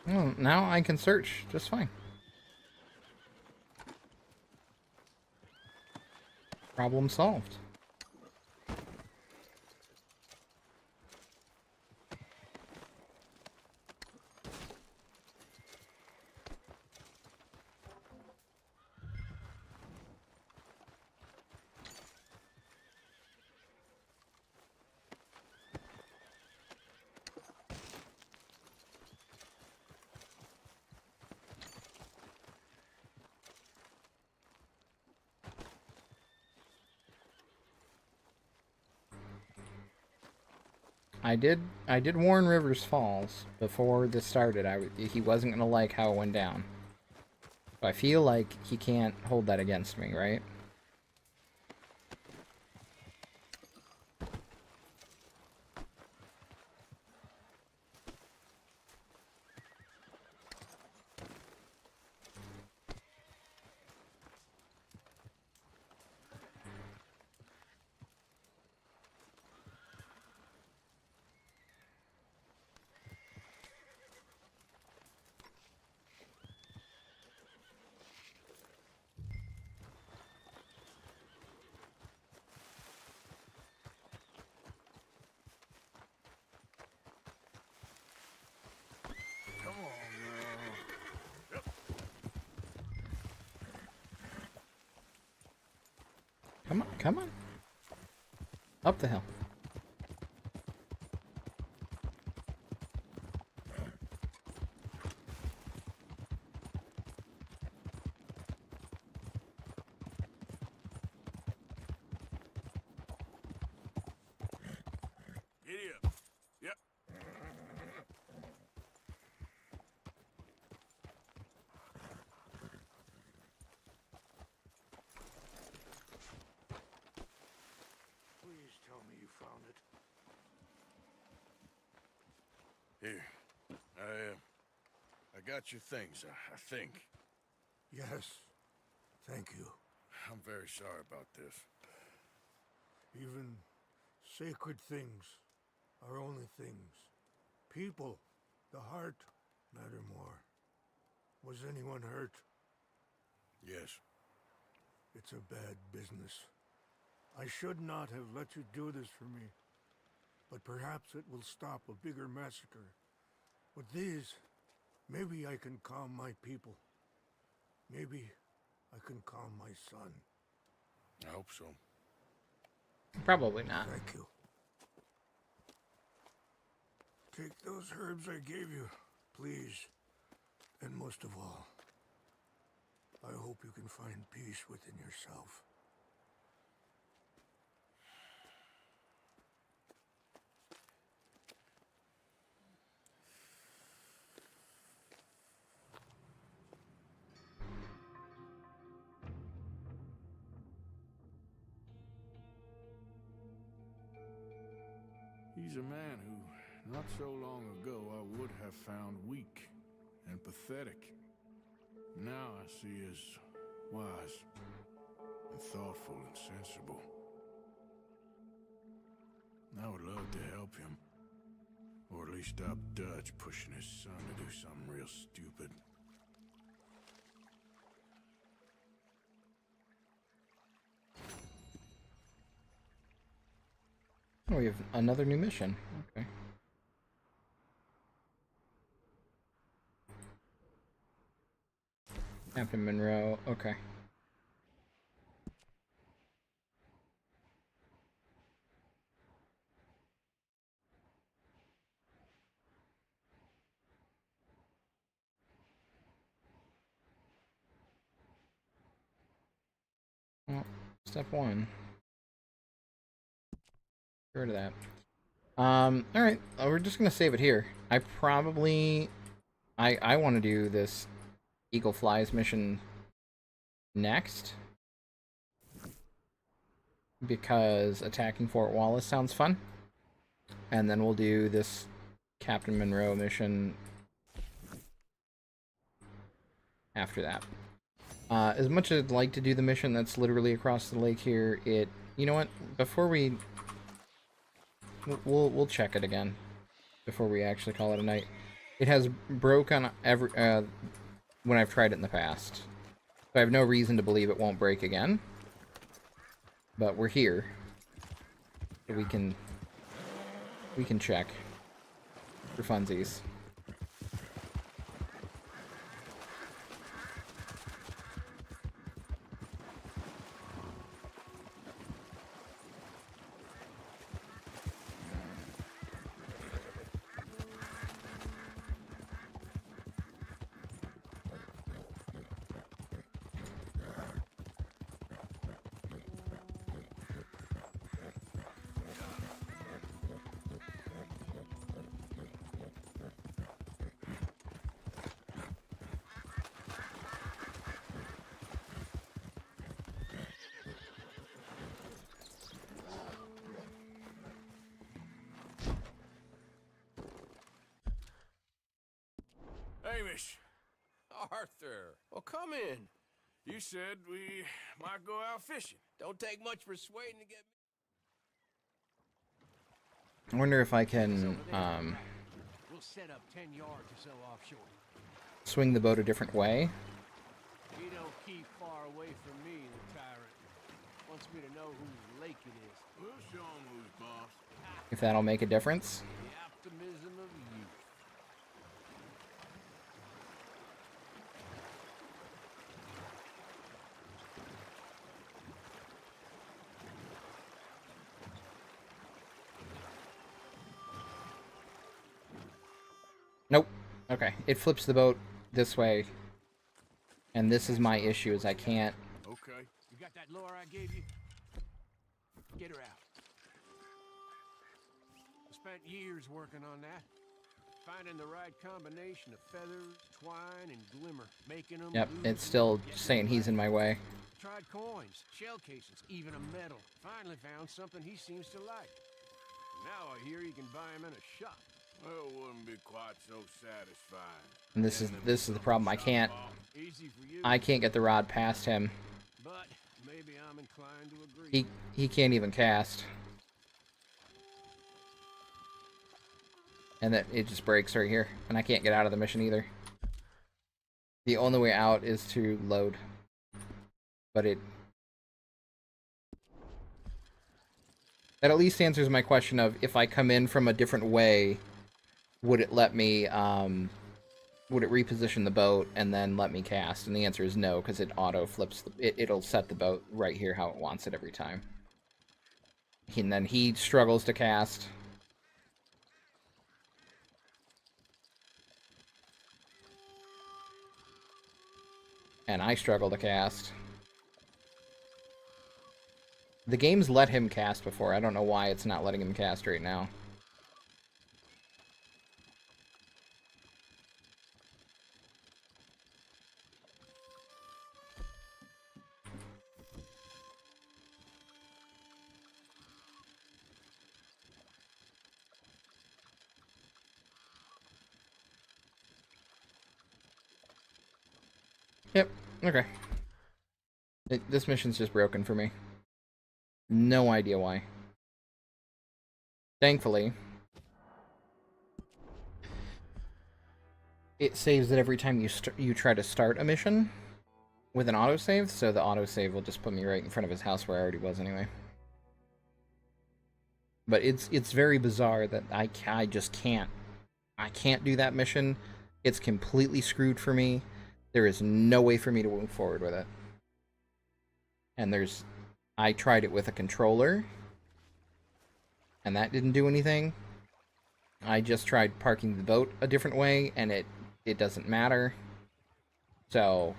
Speaker 1: Well, now I can search just fine. Problem solved. I did warn Rivers Falls before this started. He wasn't gonna like how it went down. So I feel like he can't hold that against me, right? Come on, come on. Up the hill.
Speaker 6: Giddy up. Yep.
Speaker 20: Please tell me you found it.
Speaker 6: Here. I got your things, I think.
Speaker 20: Yes. Thank you.
Speaker 6: I'm very sorry about this.
Speaker 20: Even sacred things are only things. People, the heart, matter more. Was anyone hurt?
Speaker 6: Yes.
Speaker 20: It's a bad business. I should not have let you do this for me. But perhaps it will stop a bigger massacre. With these, maybe I can calm my people. Maybe I can calm my son.
Speaker 6: I hope so.
Speaker 1: Probably not.
Speaker 20: Thank you. Take those herbs I gave you, please. And most of all, I hope you can find peace within yourself.
Speaker 6: He's a man who, not so long ago, I would have found weak and pathetic. Now I see as wise and thoughtful and sensible. I would love to help him. Or at least stop Dutch pushing his son to do something real stupid.
Speaker 1: Oh, we have another new mission. Okay. Captain Monroe. Okay. Well, step one. Get rid of that. Alright, we're just gonna save it here. I want to do this Eagle Flies mission next. Because attacking Fort Wallace sounds fun. And then we'll do this Captain Monroe mission after that. As much as I'd like to do the mission that's literally across the lake here, you know what? Before we'll check it again before we actually call it a night. It has broke on every when I've tried it in the past, so I have no reason to believe it won't break again. But we're here, so we can check for funsies.
Speaker 6: Hamish. Arthur. Well, come in. You said we might go out fishing. Don't take much persuading to get me.
Speaker 1: I wonder if I can
Speaker 9: We'll set up 10 yards or so offshore.
Speaker 1: swing the boat a different way.
Speaker 9: He don't keep far away from me, the tyrant. Wants me to know whose lake it is.
Speaker 6: We'll show him who's boss.
Speaker 1: If that'll make a difference.
Speaker 9: The optimism of youth.
Speaker 1: Nope. Okay, it flips the boat this way. And this is my issue, is I can't...
Speaker 9: Okay. You got that lure I gave you? Get her out. I spent years working on that. Finding the right combination of feathers, twine, and glimmer. Making them...
Speaker 1: Yep, it's still saying he's in my way.
Speaker 9: Tried coins, shell cases, even a medal. Finally found something he seems to like. Now I hear you can buy him in a shop.
Speaker 6: Well, it wouldn't be quite so satisfying.
Speaker 1: And this is the problem. I can't get the rod past him.
Speaker 9: But maybe I'm inclined to agree.
Speaker 1: He can't even cast. And that it just breaks right here. And I can't get out of the mission either. The only way out is to load. But that at least answers my question of if I come in from a different way, would it let me, would it reposition the boat and then let me cast? And the answer is no, because it auto flips, it'll set the boat right here how it wants it every time. And then he struggles to cast. And I struggle to cast. The game's let him cast before. I don't know why it's not letting him cast right now. Yep, okay. This mission's just broken for me. No idea why. Thankfully, it saves it every time you try to start a mission with an autosave, so the autosave will just put me right in front of his house where I already was anyway. But it's very bizarre that I just can't. I can't do that mission. It's completely screwed for me. There is no way for me to move forward with it. And I tried it with a controller, and that didn't do anything. I just tried parking the boat a different way, and it doesn't matter. So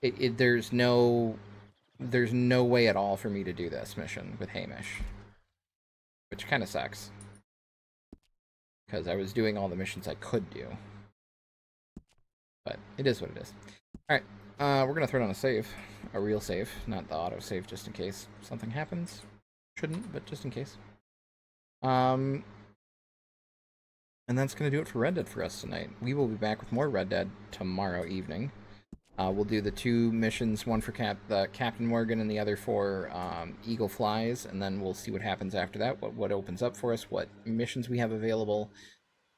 Speaker 1: there's no way at all for me to do this mission with Hamish, which kind of sucks, because I was doing all the missions I could do. But it is what it is. Alright, we're gonna throw down a save. A real save, not the auto save, just in case something happens. Shouldn't, but just in case. And that's gonna do it for Red Dead for us tonight. We will be back with more Red Dead tomorrow evening. We'll do the 2 missions, one for Captain Morgan and the other for Eagle Flies, and then we'll see what happens after that, what opens up for us, what missions we have available.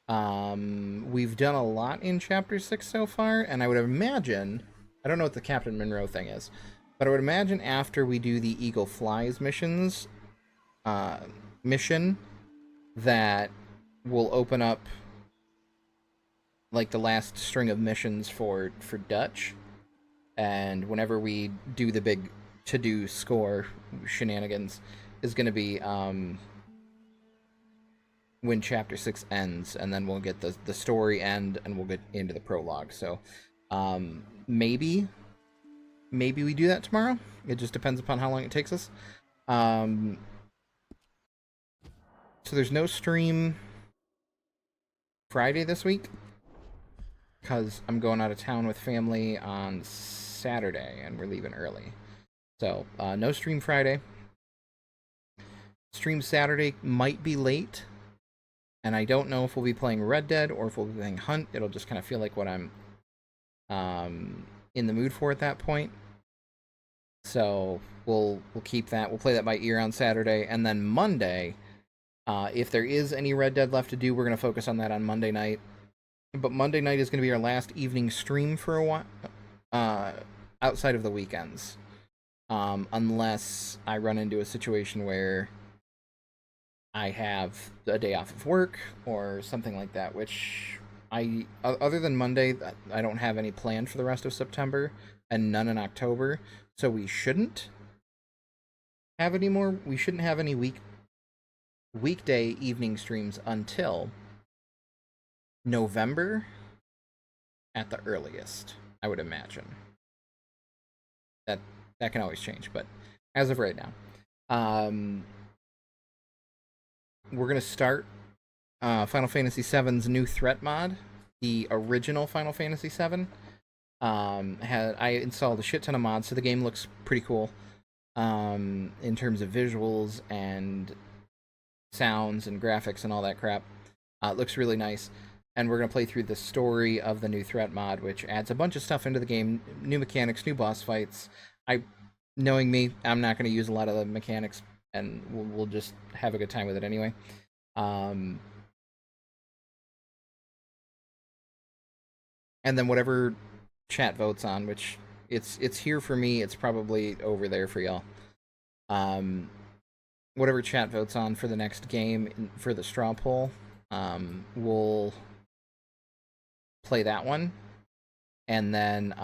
Speaker 1: We've done a lot in Chapter 6 so far, and I would imagine, I don't know what the Captain Monroe thing is, but I would imagine after we do the Eagle Flies mission, that will open up like the last string of missions for Dutch, and whenever we do the big to-do score shenanigans is going to be when Chapter 6 ends, and then we'll get the story end, and we'll get into the prologue. So maybe we do that tomorrow. It just depends upon how long it takes us. So there's no stream Friday this week, because I'm going out of town with family on Saturday, and we're leaving early. So, no stream Friday. Stream Saturday might be late, And I don't know if we'll be playing Red Dead or if we'll be playing Hunt. It'll just kind of feel like what I'm in the mood for at that point. So we'll keep that. We'll play that by ear on Saturday, and then Monday, if there is any Red Dead left to do, we're gonna focus on that on Monday night. But Monday night is gonna be our last evening stream for a while, outside of the weekends, unless I run into a situation where I have a day off of work or something like that. Which other than Monday, I don't have any planned for the rest of September and none in October. So we shouldn't have any more. We shouldn't have any weekday evening streams until November at the earliest, I would imagine. That can always change, but as of right now, we're gonna start Final Fantasy VII's new threat mod, the original Final Fantasy VII. I installed a shit ton of mods, so the game looks pretty cool in terms of visuals and sounds and graphics and all that crap. It looks really nice, and we're going to play through the story of the new threat mod, which adds a bunch of stuff into the game, new mechanics, new boss fights. Knowing me, I'm not going to use a lot of the mechanics, and we'll just have a good time with it anyway. And then whatever chat votes on, which it's here for me, it's probably over there for y'all. Whatever chat votes on for the next game for the straw poll, we'll play that one, and then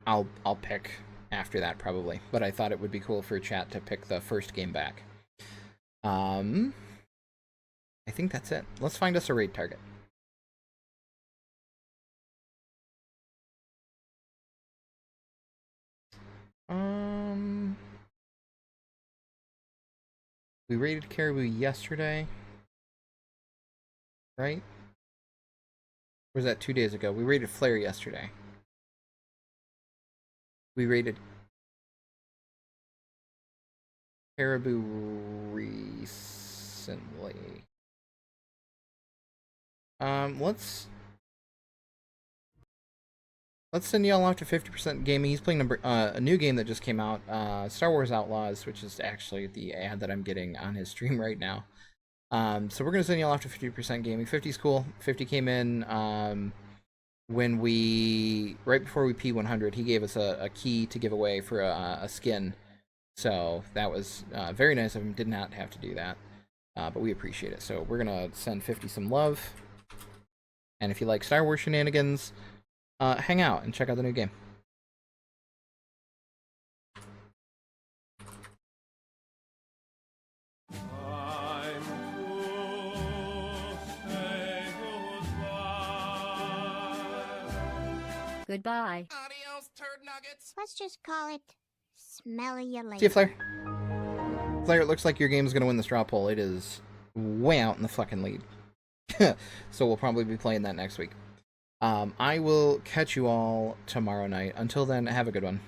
Speaker 1: I'll pick after that probably. But I thought it would be cool for chat to pick the first game back. I think that's it. Let's find us a raid target. We raided Caribou yesterday, right? Or was that 2 days ago? We raided Flare yesterday. We raided Caribou recently. Let's send y'all off to 50% Gaming. He's playing a new game that just came out, Star Wars Outlaws, which is actually the ad that I'm getting on his stream right now. So we're gonna send y'all off to 50% Gaming. 50's cool. 50 came in when right before we P100. He gave us a key to give away for a skin. So that was very nice of him. Did not have to do that, but we appreciate it. So we're gonna send 50 some love. And if you like Star Wars shenanigans, hang out and check out the new game.
Speaker 3: Goodbye.
Speaker 2: Adios, turd nuggets.
Speaker 3: Let's just call it smelly you later.
Speaker 1: See you, Flare. Flare, it looks like your game's gonna win the straw poll. It is way out in the fucking lead. So we'll probably be playing that next week. I will catch you all tomorrow night. Until then, have a good one.